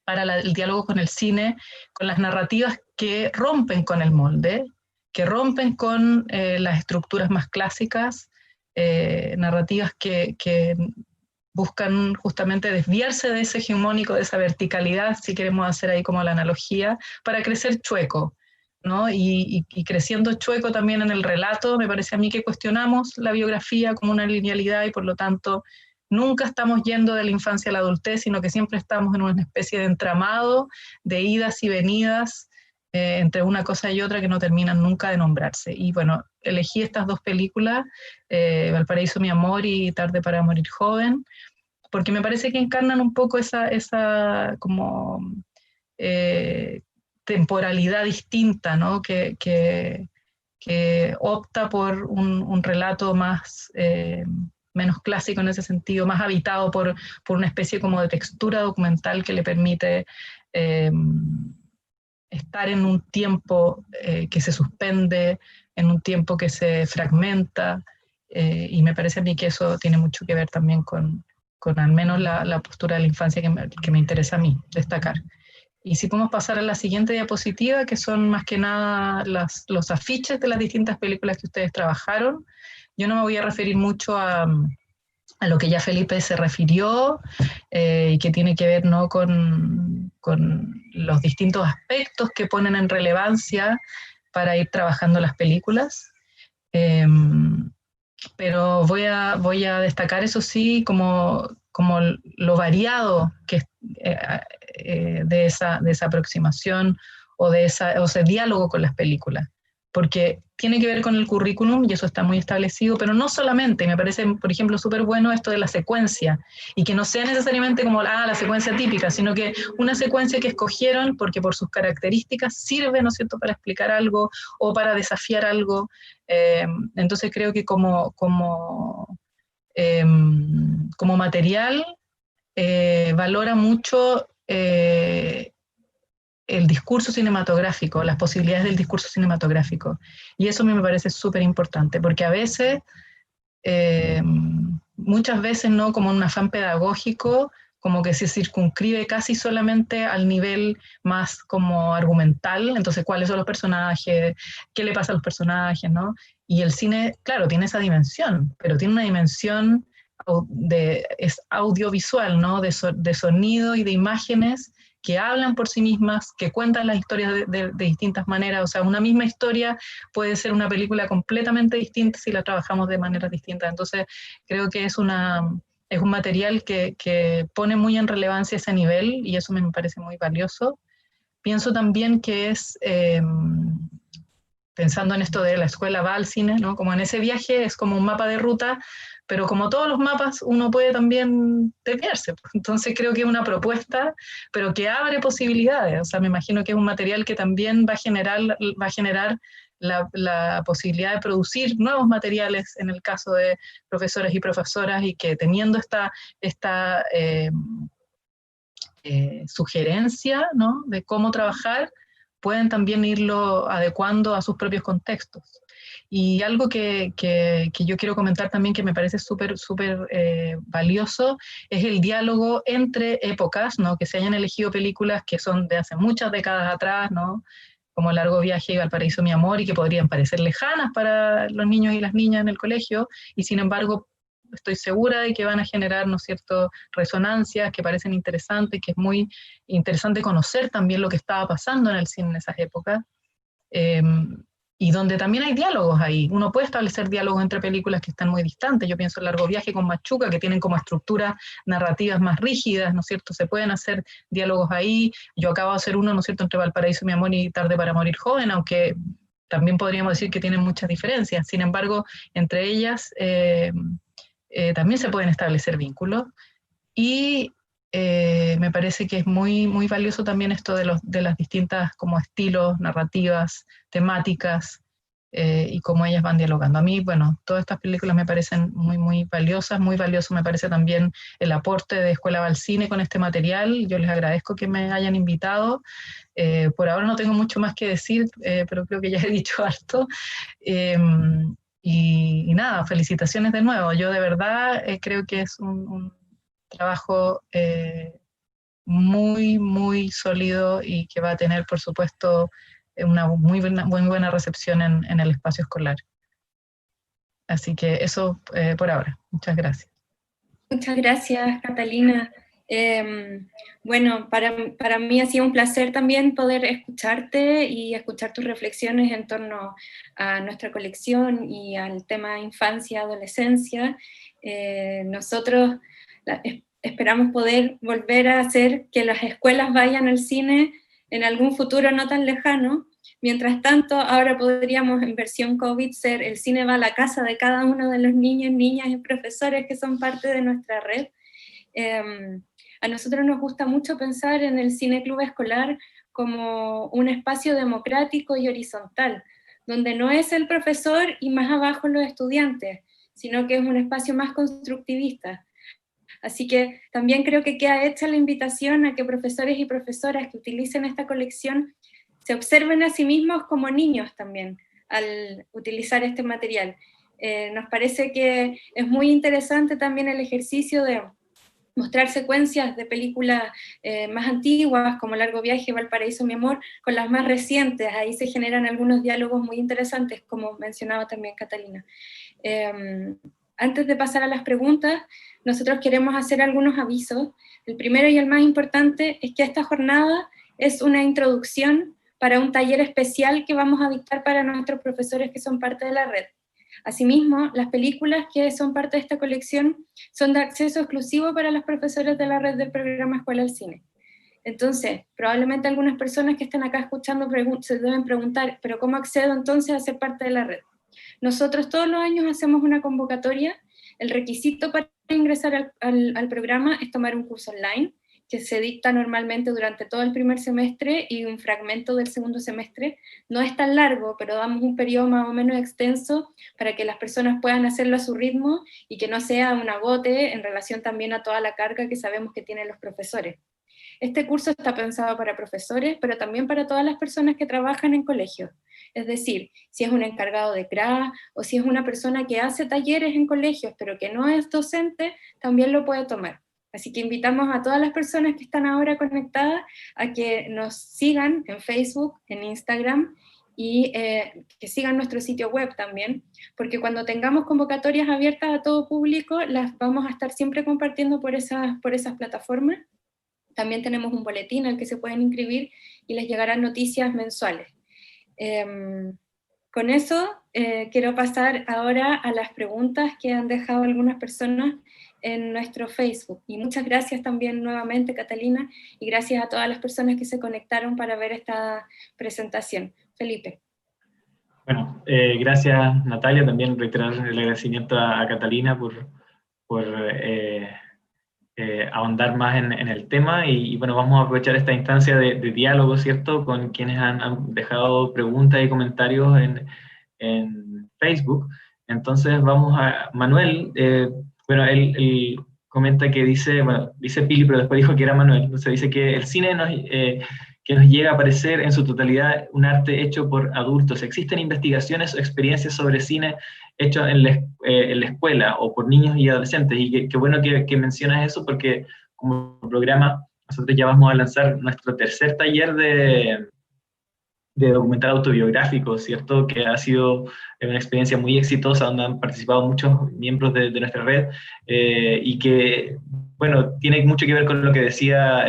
para el diálogo con el cine, con las narrativas que rompen con el molde, que rompen con las estructuras más clásicas, narrativas que buscan justamente desviarse de ese hegemónico, de esa verticalidad, si queremos hacer ahí como la analogía, para crecer chueco, ¿no? Y creciendo chueco también en el relato, me parece a mí que cuestionamos la biografía como una linealidad, y por lo tanto nunca estamos yendo de la infancia a la adultez, sino que siempre estamos en una especie de entramado de idas y venidas, entre una cosa y otra, que no terminan nunca de nombrarse. Y bueno, elegí estas dos películas, Valparaíso, mi amor, y Tarde para morir joven, porque me parece que encarnan un poco esa como temporalidad distinta, ¿no? que opta por un relato más, menos clásico en ese sentido, más habitado por una especie como de textura documental que le permite estar en un tiempo que se suspende, en un tiempo que se fragmenta, y me parece a mí que eso tiene mucho que ver también con al menos la postura de la infancia que me interesa a mí destacar. Y si podemos pasar a la siguiente diapositiva, que son más que nada los afiches de las distintas películas que ustedes trabajaron. Yo no me voy a referir mucho a lo que ya Felipe se refirió, y que tiene que ver, ¿no?, con los distintos aspectos que ponen en relevancia para ir trabajando las películas. Pero voy a destacar, eso sí, como lo variado que de esa aproximación o de ese diálogo con las películas, porque tiene que ver con el currículum, y eso está muy establecido, pero no solamente. Me parece, por ejemplo, súper bueno esto de la secuencia, y que no sea necesariamente como la secuencia típica, sino que una secuencia que escogieron porque por sus características sirve, ¿no es cierto?, para explicar algo o para desafiar algo. Entonces creo que como material valora mucho el discurso cinematográfico, las posibilidades del discurso cinematográfico, y eso a mí me parece súper importante, porque a veces, muchas veces, ¿no?, como un afán pedagógico, como que se circunscribe casi solamente al nivel más como argumental, entonces cuáles son los personajes, qué le pasa a los personajes, ¿no? Y el cine, claro, tiene esa dimensión, pero tiene una dimensión es audiovisual, ¿no?, de sonido y de imágenes que hablan por sí mismas, que cuentan las historias de distintas maneras. O sea, una misma historia puede ser una película completamente distinta si la trabajamos de manera distinta. Entonces, creo que es un material que pone muy en relevancia ese nivel, y eso me parece muy valioso. Pienso también que es, pensando en esto de la escuela va al cine, ¿no?, como en ese viaje es como un mapa de ruta, pero como todos los mapas, uno puede también desviarse. Entonces creo que es una propuesta, pero que abre posibilidades. O sea, me imagino que es un material que también va a generar la posibilidad de producir nuevos materiales en el caso de profesores y profesoras, y que teniendo esta sugerencia, ¿no?, de cómo trabajar, pueden también irlo adecuando a sus propios contextos. Y algo que yo quiero comentar también, que me parece súper valioso, es el diálogo entre épocas, ¿no?, que se hayan elegido películas que son de hace muchas décadas atrás, ¿no?, como Largo Viaje y Valparaíso, mi amor, y que podrían parecer lejanas para los niños y las niñas en el colegio, y sin embargo estoy segura de que van a generar, ¿no es cierto?, resonancias que parecen interesantes, que es muy interesante conocer también lo que estaba pasando en el cine en esas épocas, y donde también hay diálogos ahí. Uno puede establecer diálogos entre películas que están muy distantes. Yo pienso en Largo Viaje con Machuca, que tienen como estructuras narrativas más rígidas, ¿no es cierto? Se pueden hacer diálogos ahí. Yo acabo de hacer uno, ¿no es cierto?, entre Valparaíso, mi amor, y Tarde para morir joven, aunque también podríamos decir que tienen muchas diferencias. Sin embargo, entre ellas también se pueden establecer vínculos. Y me parece que es muy valioso también esto de las distintas como estilos, narrativas, temáticas, y cómo ellas van dialogando. A mí, bueno, todas estas películas me parecen muy valiosas. Muy valioso me parece también el aporte de Escuela va al Cine con este material. Yo les agradezco que me hayan invitado. Por ahora no tengo mucho más que decir, pero creo que ya he dicho harto. Y nada, felicitaciones de nuevo. Yo de verdad creo que es un trabajo muy sólido, y que va a tener, por supuesto, una muy buena recepción en el espacio escolar. Así que eso por ahora. Muchas gracias. Muchas gracias, Catalina. Bueno, para mí ha sido un placer también poder escucharte y escuchar tus reflexiones en torno a nuestra colección y al tema infancia, adolescencia. Nosotros esperamos poder volver a hacer que las escuelas vayan al cine en algún futuro no tan lejano. Mientras tanto, ahora podríamos, en versión COVID, ser el cine va a la casa de cada uno de los niños, niñas y profesores que son parte de nuestra red. A nosotros nos gusta mucho pensar en el Cine Club Escolar como un espacio democrático y horizontal, donde no es el profesor y más abajo los estudiantes, sino que es un espacio más constructivista. Así que también creo que queda hecha la invitación a que profesores y profesoras que utilicen esta colección se observen a sí mismos como niños también al utilizar este material. Nos parece que es muy interesante también el ejercicio de mostrar secuencias de películas más antiguas, como Largo Viaje, Valparaíso, mi amor, con las más recientes. Ahí se generan algunos diálogos muy interesantes, como mencionaba también Catalina. Antes de pasar a las preguntas, nosotros queremos hacer algunos avisos. El primero y el más importante es que esta jornada es una introducción para un taller especial que vamos a dictar para nuestros profesores que son parte de la red. Asimismo, las películas que son parte de esta colección son de acceso exclusivo para los profesores de la red del programa Escuela al Cine. Entonces, probablemente algunas personas que estén acá escuchando se deben preguntar, ¿pero cómo accedo entonces a ser parte de la red? Nosotros todos los años hacemos una convocatoria. El requisito para ingresar al programa es tomar un curso online, que se dicta normalmente durante todo el primer semestre y un fragmento del segundo semestre. No es tan largo, pero damos un periodo más o menos extenso para que las personas puedan hacerlo a su ritmo y que no sea un agote en relación también a toda la carga que sabemos que tienen los profesores. Este curso está pensado para profesores, pero también para todas las personas que trabajan en colegios. Es decir, si es un encargado de CRA o si es una persona que hace talleres en colegios, pero que no es docente, también lo puede tomar. Así que invitamos a todas las personas que están ahora conectadas a que nos sigan en Facebook, en Instagram, y que sigan nuestro sitio web también, porque cuando tengamos convocatorias abiertas a todo público, las vamos a estar siempre compartiendo por esas plataformas. También tenemos un boletín al que se pueden inscribir y les llegarán noticias mensuales. Con eso quiero pasar ahora a las preguntas que han dejado algunas personas en nuestro Facebook. Y muchas gracias también nuevamente, Catalina, y gracias a todas las personas que se conectaron para ver esta presentación. Felipe. Bueno, gracias Natalia, también reiterar el agradecimiento a Catalina por ahondar más en el tema y bueno, vamos a aprovechar esta instancia de diálogo, ¿cierto?, con quienes han dejado preguntas y comentarios en Facebook. Entonces vamos a Manuel, bueno, él comenta que dice Pili, pero después dijo que era Manuel, entonces dice que el cine que nos llega a parecer en su totalidad un arte hecho por adultos. ¿Existen investigaciones o experiencias sobre cine hechos en la escuela o por niños y adolescentes? Y qué bueno que mencionas eso, porque como programa nosotros ya vamos a lanzar nuestro tercer taller de documental autobiográfico, ¿cierto?, que ha sido una experiencia muy exitosa, donde han participado muchos miembros de nuestra red, y que, bueno, tiene mucho que ver con lo que decía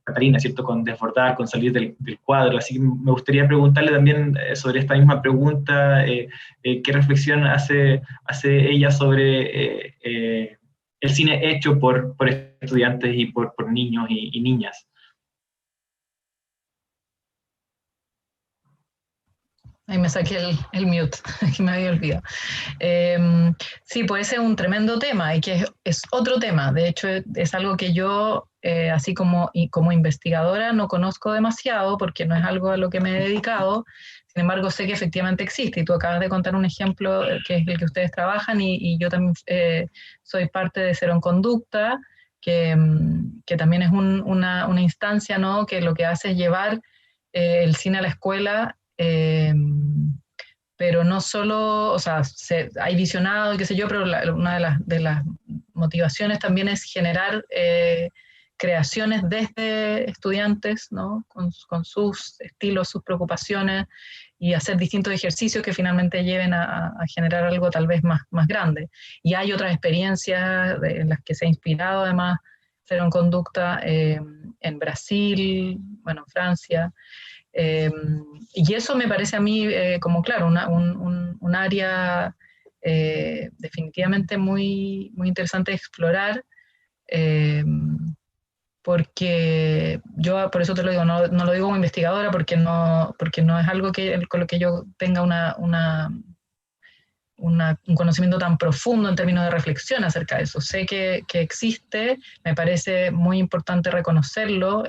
Catalina, ¿cierto?, con desbordar, con salir del cuadro. Así que me gustaría preguntarle también sobre esta misma pregunta, qué reflexión hace ella sobre el cine hecho por estudiantes y por niños y niñas. Ahí me saqué el mute, que me había olvidado. Sí, pues ese es un tremendo tema, y que es otro tema. De hecho, es algo que yo, así como investigadora, no conozco demasiado, porque no es algo a lo que me he dedicado. Sin embargo, sé que efectivamente existe, y tú acabas de contar un ejemplo que es el que ustedes trabajan, y yo también soy parte de Cero en Conducta, que también es una instancia, ¿no?, que lo que hace es llevar el cine a la escuela. Pero no solo, o sea, hay visionado y qué sé yo, pero una de las motivaciones también es generar creaciones desde estudiantes, ¿no?, con sus estilos, sus preocupaciones, y hacer distintos ejercicios que finalmente lleven a generar algo tal vez más grande. Y hay otras experiencias en las que se ha inspirado además Cero en Conducta, en Brasil, bueno, en Francia. Y eso me parece a mí como, claro, un área definitivamente muy, muy interesante de explorar, porque yo, por eso te lo digo, no lo digo como investigadora, porque no es algo con lo que yo tenga un conocimiento tan profundo en términos de reflexión acerca de eso. Sé que existe, me parece muy importante reconocerlo,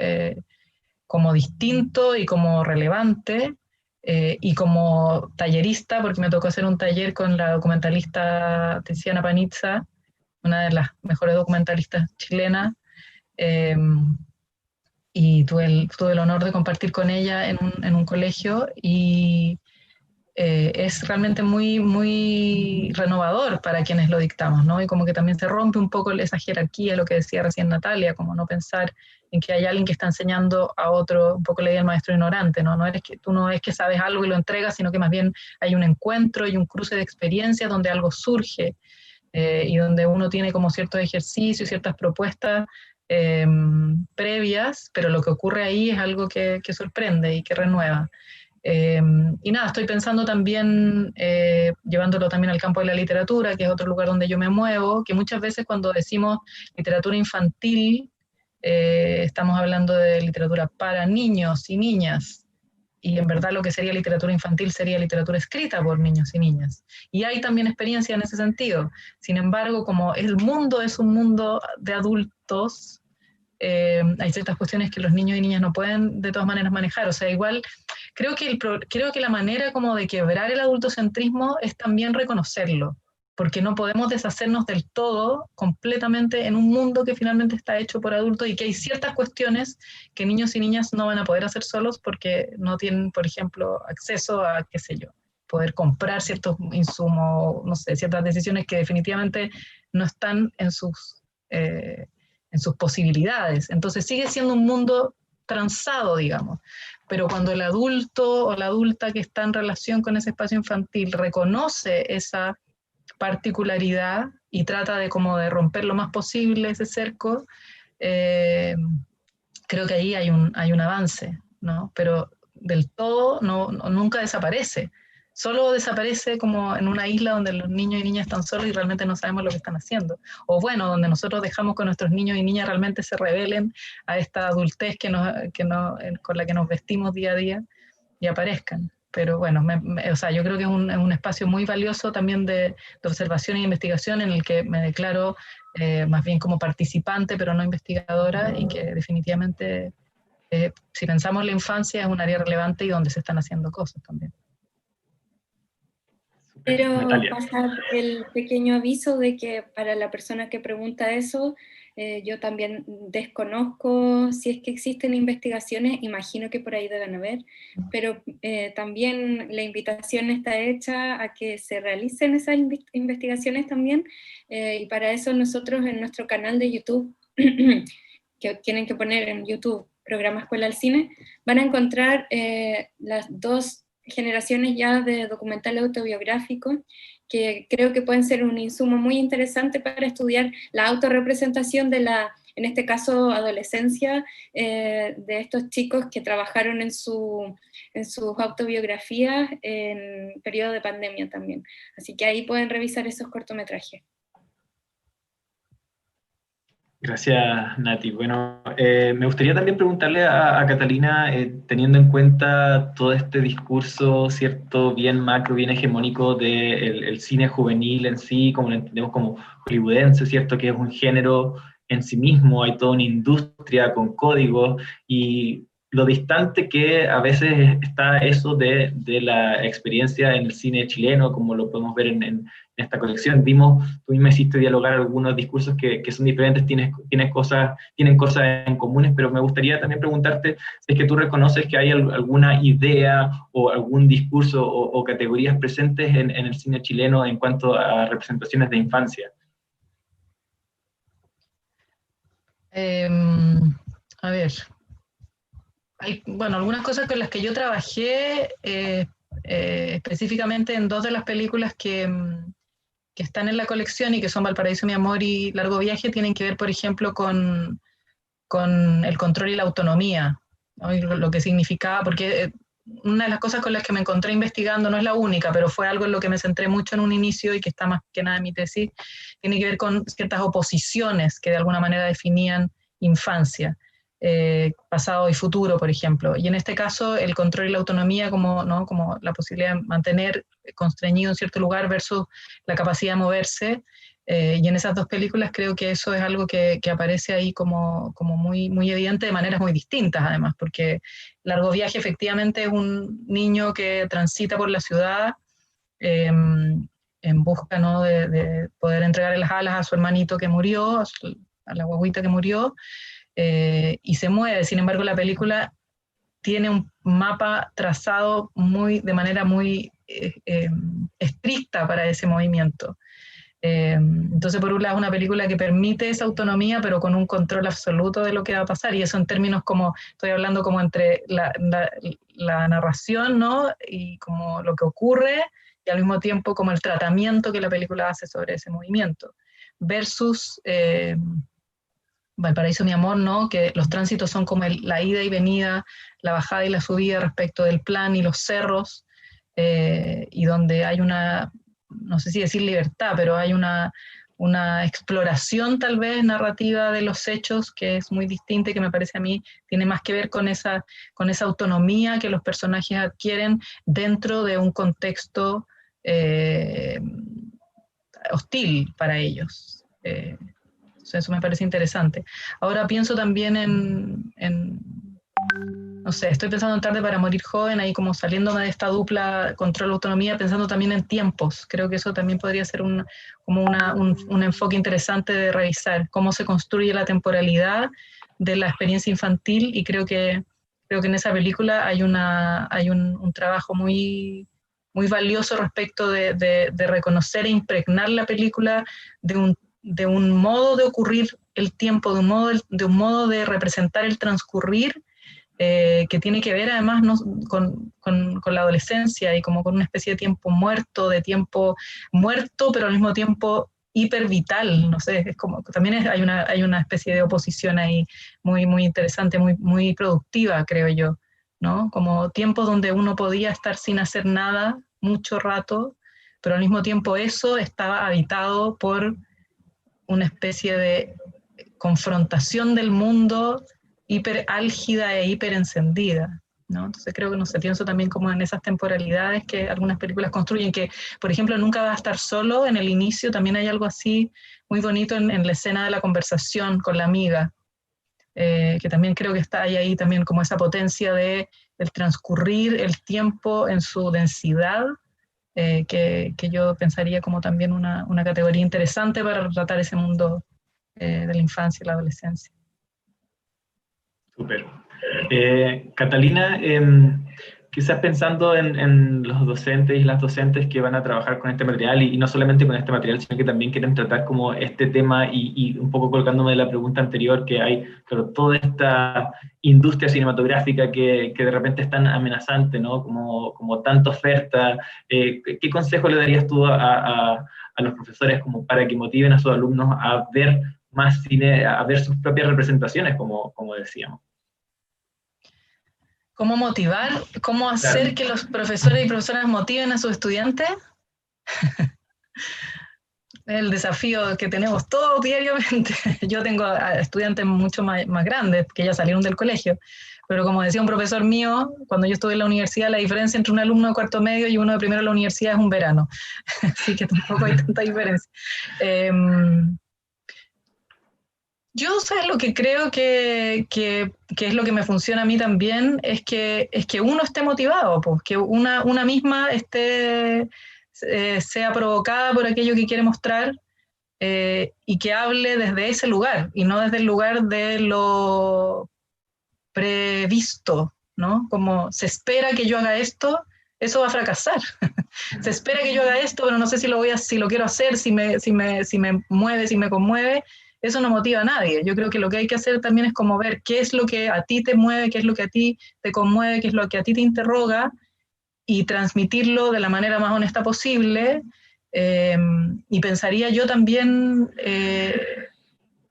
como distinto y como relevante, y como tallerista, porque me tocó hacer un taller con la documentalista Tiziana Panizza, una de las mejores documentalistas chilenas, y tuve el honor de compartir con ella en un colegio, y es realmente muy, muy renovador para quienes lo dictamos, ¿no? Y como que también se rompe un poco esa jerarquía, lo que decía recién Natalia, como no pensar en que hay alguien que está enseñando a otro, un poco la idea del maestro ignorante, ¿no? Tú no es que sabes algo y lo entregas, sino que más bien hay un encuentro y un cruce de experiencias donde algo surge, y donde uno tiene como ciertos ejercicios, ciertas propuestas previas, pero lo que ocurre ahí es algo que sorprende y que renueva. Y nada, estoy pensando también, llevándolo también al campo de la literatura, que es otro lugar donde yo me muevo, que muchas veces cuando decimos literatura infantil, estamos hablando de literatura para niños y niñas, y en verdad lo que sería literatura infantil sería literatura escrita por niños y niñas. Y hay también experiencia en ese sentido. Sin embargo, como el mundo es un mundo de adultos, hay ciertas cuestiones que los niños y niñas no pueden de todas maneras manejar. O sea, igual creo que la manera como de quebrar el adultocentrismo es también reconocerlo, porque no podemos deshacernos del todo completamente en un mundo que finalmente está hecho por adultos, y que hay ciertas cuestiones que niños y niñas no van a poder hacer solos porque no tienen, por ejemplo, acceso a, qué sé yo, poder comprar ciertos insumos, no sé, ciertas decisiones que definitivamente no están en sus posibilidades. Entonces sigue siendo un mundo transado, digamos, pero cuando el adulto o la adulta que está en relación con ese espacio infantil reconoce esa particularidad y trata de romper lo más posible ese cerco, creo que ahí hay un avance, ¿no? Pero del todo nunca desaparece. Solo desaparece como en una isla donde los niños y niñas están solos y realmente no sabemos lo que están haciendo. O bueno, donde nosotros dejamos que nuestros niños y niñas realmente se rebelen a esta adultez con la que nos vestimos día a día y aparezcan. pero bueno, o sea, yo creo que es un espacio muy valioso también de observación e investigación en el que me declaro más bien como participante, pero no investigadora, y que definitivamente, si pensamos la infancia, es un área relevante y donde se están haciendo cosas también. Quiero Natalia. pasar el pequeño aviso de que para la persona que pregunta eso, yo también desconozco si es que existen investigaciones, imagino que por ahí deben haber, pero también la invitación está hecha a que se realicen esas investigaciones también, y para eso nosotros en nuestro canal de YouTube, que tienen que poner en YouTube Programa Escuela al Cine, van a encontrar las 2 generaciones ya de documental autobiográfico, que creo que pueden ser un insumo muy interesante para estudiar la autorrepresentación de la, en este caso, adolescencia, de estos chicos que trabajaron en sus autobiografías en periodo de pandemia también. Así que ahí pueden revisar esos cortometrajes. Gracias, Nati. Bueno, me gustaría también preguntarle a Catalina, teniendo en cuenta todo este discurso, ¿cierto?, bien macro, bien hegemónico del cine juvenil en sí, como lo entendemos como hollywoodense, ¿cierto?, que es un género en sí mismo, hay toda una industria con códigos, y lo distante que a veces está eso de la experiencia en el cine chileno, como lo podemos ver en esta colección. Vimos, tú me hiciste dialogar algunos discursos que son diferentes, tienen cosas en comunes, pero me gustaría también preguntarte si es que tú reconoces que hay alguna idea o algún discurso o categorías presentes en el cine chileno en cuanto a representaciones de infancia. A ver, hay, bueno, algunas cosas con las que yo trabajé específicamente en 2 de las películas que están en la colección y que son Valparaíso, mi amor y Largo Viaje, tienen que ver, por ejemplo, con el control y la autonomía, ¿no? Y lo que significaba, porque una de las cosas con las que me encontré investigando, no es la única, pero fue algo en lo que me centré mucho en un inicio y que está más que nada en mi tesis, tiene que ver con ciertas oposiciones que de alguna manera definían infancia. Pasado y futuro, por ejemplo. Y en este caso, el control y la autonomía como la posibilidad de mantener constreñido en cierto lugar versus la capacidad de moverse. Y en esas 2 películas creo que eso es algo que aparece ahí como muy, muy evidente de maneras muy distintas, además, porque Largo Viaje efectivamente es un niño que transita por la ciudad en busca, ¿no?, de poder entregarle las alas a su hermanito que murió, a la guaguita que murió, y se mueve. Sin embargo, la película tiene un mapa trazado de manera muy estricta para ese movimiento. Entonces, por un lado, es una película que permite esa autonomía, pero con un control absoluto de lo que va a pasar, y eso en términos como, estoy hablando como entre la narración, ¿no?, y como lo que ocurre, y al mismo tiempo como el tratamiento que la película hace sobre ese movimiento, versus Valparaíso, mi amor, ¿no?, que los tránsitos son como la ida y venida, la bajada y la subida respecto del plan y los cerros, y donde hay una, no sé si decir libertad, pero hay una exploración tal vez narrativa de los hechos que es muy distinta y que me parece a mí tiene más que ver con esa autonomía que los personajes adquieren dentro de un contexto hostil para ellos. Eso me parece interesante. Ahora pienso también no sé, estoy pensando en Tarde para morir joven, ahí como saliéndome de esta dupla control-autonomía, pensando también en tiempos. Creo que eso también podría ser un enfoque interesante de revisar, cómo se construye la temporalidad de la experiencia infantil, y creo que en esa película hay un trabajo muy, muy valioso respecto de reconocer e impregnar la película de un modo de ocurrir el tiempo, de un modo de representar el transcurrir, que tiene que ver además con la adolescencia y como con una especie de tiempo muerto, pero al mismo tiempo hipervital, no sé, es como, también hay una especie de oposición ahí muy, muy interesante, muy, muy productiva, creo yo, ¿no? Como tiempos donde uno podía estar sin hacer nada mucho rato, pero al mismo tiempo eso estaba habitado por una especie de confrontación del mundo hiperálgida e hiperencendida. ¿no? Entonces creo que, no sé, pienso también como en esas temporalidades que algunas películas construyen, que, por ejemplo, nunca va a estar solo en el inicio, también hay algo así muy bonito en la escena de la conversación con la amiga, que también creo que está ahí también como esa potencia de el transcurrir el tiempo en su densidad, que yo pensaría como también una categoría interesante para retratar ese mundo de la infancia y la adolescencia. Súper. Catalina, quizás pensando en los docentes y las docentes que van a trabajar con este material, y no solamente con este material, sino que también quieren tratar como este tema, y un poco colocándome de la pregunta anterior, que hay, claro, toda esta industria cinematográfica que de repente es tan amenazante, ¿no? Como tanta oferta. ¿Qué consejo le darías tú a los profesores como para que motiven a sus alumnos a ver más cine, a ver sus propias representaciones, como decíamos? ¿Cómo motivar? ¿Cómo hacer que los profesores y profesoras motiven a sus estudiantes? El desafío que tenemos todos diariamente. Yo tengo estudiantes mucho más grandes, que ya salieron del colegio, pero como decía un profesor mío, cuando yo estuve en la universidad, la diferencia entre un alumno de cuarto medio y uno de primero de la universidad es un verano. Así que tampoco hay tanta diferencia. Yo, ¿sabes lo que creo que es lo que me funciona a mí también? Es que uno esté motivado, pues, que una misma sea provocada por aquello que quiere mostrar, y que hable desde ese lugar, y no desde el lugar de lo previsto, ¿no? Como se espera que yo haga esto, eso va a fracasar. Se espera que yo haga esto, pero no sé si lo quiero hacer, si me mueve, si me conmueve. Eso no motiva a nadie. Yo creo que lo que hay que hacer también es como ver qué es lo que a ti te mueve, qué es lo que a ti te conmueve, qué es lo que a ti te interroga, y transmitirlo de la manera más honesta posible. Y pensaría yo también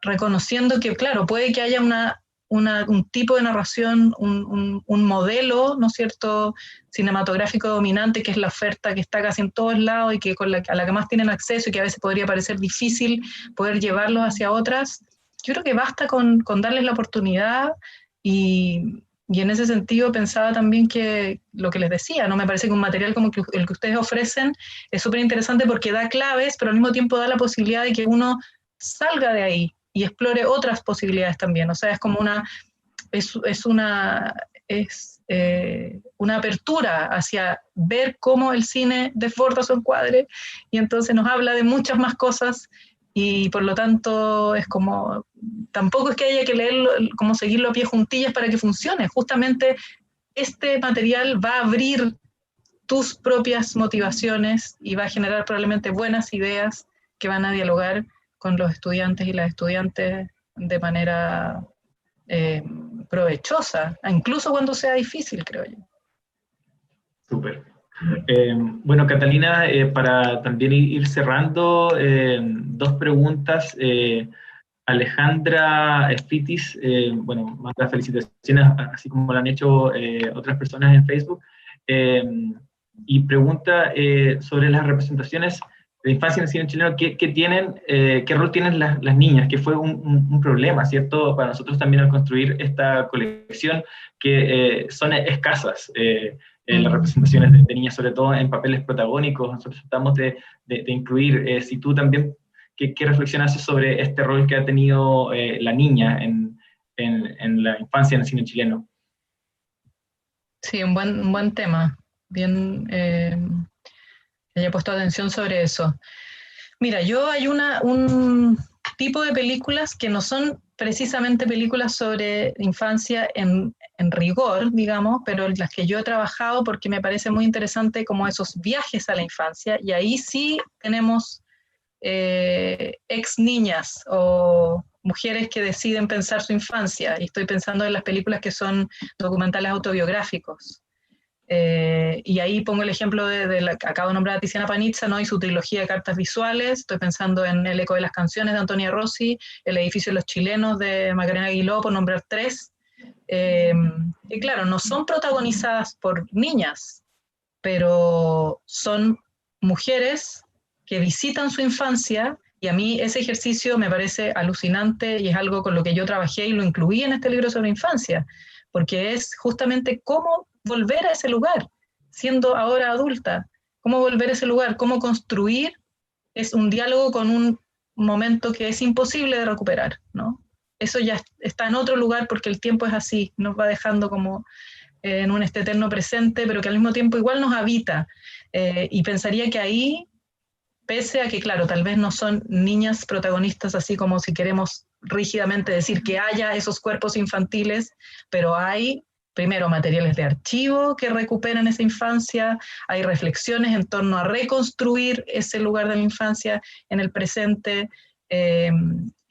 reconociendo que, claro, puede que haya un tipo de narración, un modelo, ¿no es cierto?, cinematográfico dominante, que es la oferta que está casi en todos lados y que a la que más tienen acceso, y que a veces podría parecer difícil poder llevarlos hacia otras. Yo creo que basta con darles la oportunidad, y en ese sentido pensaba también que lo que les decía, ¿no? Me parece que un material como el que ustedes ofrecen es súper interesante porque da claves, pero al mismo tiempo da la posibilidad de que uno salga de ahí y explore otras posibilidades también. O sea, es como una apertura hacia ver cómo el cine desborda su encuadre, y entonces nos habla de muchas más cosas, y por lo tanto es como, tampoco es que haya que leerlo, como seguirlo a pie juntillas para que funcione. Justamente este material va a abrir tus propias motivaciones y va a generar probablemente buenas ideas que van a dialogar con los estudiantes y las estudiantes de manera provechosa, incluso cuando sea difícil, creo yo. Súper. Bueno, Catalina, para también ir cerrando, dos preguntas. Alejandra Fitis, bueno, manda felicitaciones, así como lo han hecho otras personas en Facebook, y pregunta sobre las representaciones de infancia en el cine chileno, ¿qué rol tienen las niñas? Que fue un problema, ¿cierto?, para nosotros también al construir esta colección, que son escasas las representaciones de niñas, sobre todo en papeles protagónicos. Nosotros tratamos de incluir, si tú también, ¿qué reflexión haces sobre este rol que ha tenido la niña en la infancia en el cine chileno? Sí, un buen tema. Bien, haya puesto atención sobre eso. Mira, hay un tipo de películas que no son precisamente películas sobre infancia en rigor, digamos, pero las que yo he trabajado porque me parece muy interesante como esos viajes a la infancia, y ahí sí tenemos ex niñas o mujeres que deciden pensar su infancia, y estoy pensando en las películas que son documentales autobiográficos. Y ahí pongo el ejemplo acabo de nombrar a Tiziana Panizza, ¿no?, y su trilogía de cartas visuales. Estoy pensando en El eco de las canciones de Antonia Rossi, El edificio de los chilenos de Macarena Aguiló, por nombrar tres. Y claro, no son protagonizadas por niñas, pero son mujeres que visitan su infancia, y a mí ese ejercicio me parece alucinante, y es algo con lo que yo trabajé y lo incluí en este libro sobre infancia, porque es justamente cómo volver a ese lugar, siendo ahora adulta, cómo volver a ese lugar, cómo construir, es un diálogo con un momento que es imposible de recuperar, ¿no? Eso ya está en otro lugar porque el tiempo es así, nos va dejando como en un eterno presente, pero que al mismo tiempo igual nos habita, y pensaría que ahí, pese a que, claro, tal vez no son niñas protagonistas, así como si queremos rígidamente decir que haya esos cuerpos infantiles, pero hay, primero, materiales de archivo que recuperan esa infancia, hay reflexiones en torno a reconstruir ese lugar de la infancia en el presente,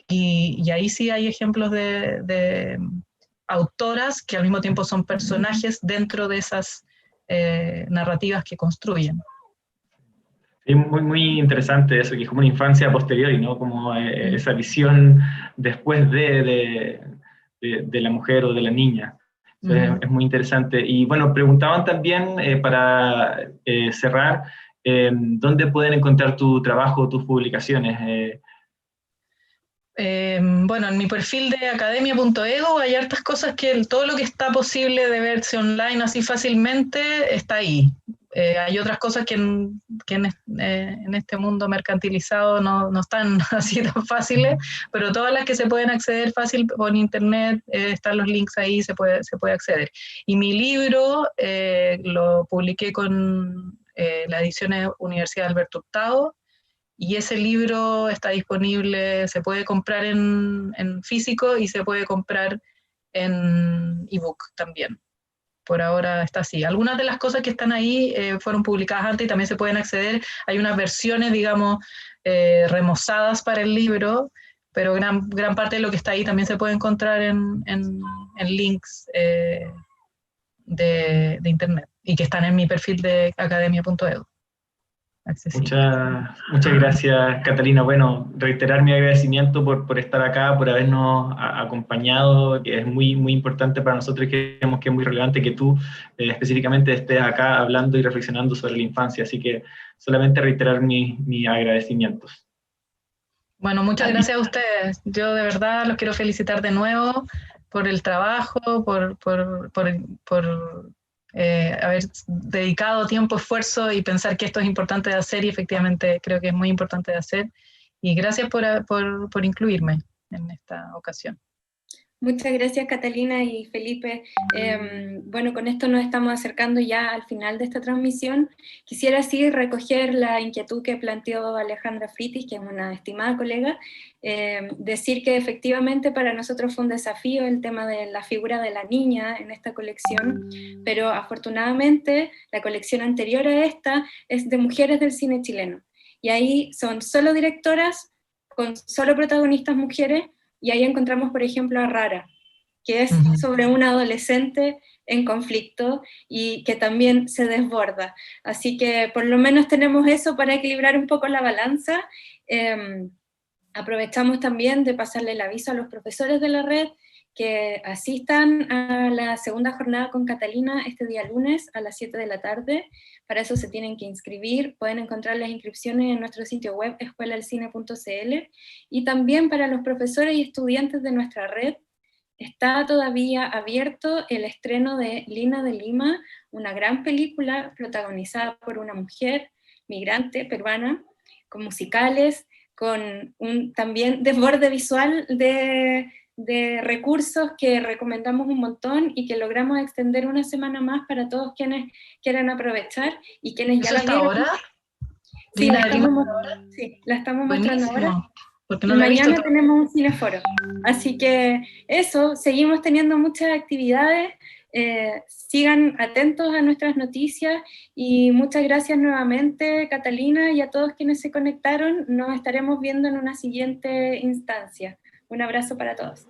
y ahí sí hay ejemplos de autoras que al mismo tiempo son personajes dentro de esas narrativas que construyen. Es muy, muy interesante eso, que es como una infancia posterior, ¿no? Como esa visión después de la mujer o de la niña. Es muy interesante. Y bueno, preguntaban también, para cerrar, ¿dónde pueden encontrar tu trabajo, tus publicaciones? Bueno, en mi perfil de academia.edu hay hartas cosas que todo lo que está posible de verse online así fácilmente está ahí. Hay otras cosas que en este mundo mercantilizado no están así tan fáciles, pero todas las que se pueden acceder fácil por internet, están los links ahí, se puede acceder. Y mi libro lo publiqué con la edición de Universidad Alberto Hurtado, y ese libro está disponible, se puede comprar en físico y se puede comprar en ebook también. Por ahora está así. Algunas de las cosas que están ahí fueron publicadas antes y también se pueden acceder. Hay unas versiones, digamos, remozadas para el libro, pero gran parte de lo que está ahí también se puede encontrar en links de internet y que están en mi perfil de academia.edu. Muchas gracias, Catalina. Bueno, reiterar mi agradecimiento por estar acá, por habernos acompañado, que es muy, muy importante para nosotros y creemos que es muy relevante que tú específicamente estés acá hablando y reflexionando sobre la infancia. Así que solamente reiterar mis agradecimientos. Bueno, muchas gracias a ustedes. Yo de verdad los quiero felicitar de nuevo por el trabajo, por haber dedicado tiempo, esfuerzo y pensar que esto es importante de hacer, y efectivamente creo que es muy importante de hacer. Y gracias por incluirme en esta ocasión. Muchas gracias, Catalina y Felipe. Bueno, con esto nos estamos acercando ya al final de esta transmisión. Quisiera así recoger la inquietud que planteó Alejandra Fritis, que es una estimada colega, decir que efectivamente para nosotros fue un desafío el tema de la figura de la niña en esta colección, pero afortunadamente la colección anterior a esta es de mujeres del cine chileno, y ahí son solo directoras, con solo protagonistas mujeres. Y ahí encontramos, por ejemplo, a Rara, que es sobre una adolescente en conflicto y que también se desborda. Así que por lo menos tenemos eso para equilibrar un poco la balanza. Aprovechamos también de pasarle el aviso a los profesores de la red que asistan a la segunda jornada con Catalina este día lunes a las 7 de la tarde. Para eso se tienen que inscribir, pueden encontrar las inscripciones en nuestro sitio web escueladelcine.cl, y también para los profesores y estudiantes de nuestra red está todavía abierto el estreno de Lina de Lima, una gran película protagonizada por una mujer migrante peruana, con musicales, con un también desborde visual de recursos que recomendamos un montón y que logramos extender una semana más para todos quienes quieran aprovechar y quienes ya la vieron. ¿Ahora? Sí, la estamos mostrando ahora. Porque no y la he mañana visto. tenemos un cineforo. Así que eso, seguimos teniendo muchas actividades. Sigan atentos a nuestras noticias y muchas gracias nuevamente, Catalina, y a todos quienes se conectaron. Nos estaremos viendo en una siguiente instancia. Un abrazo para todos.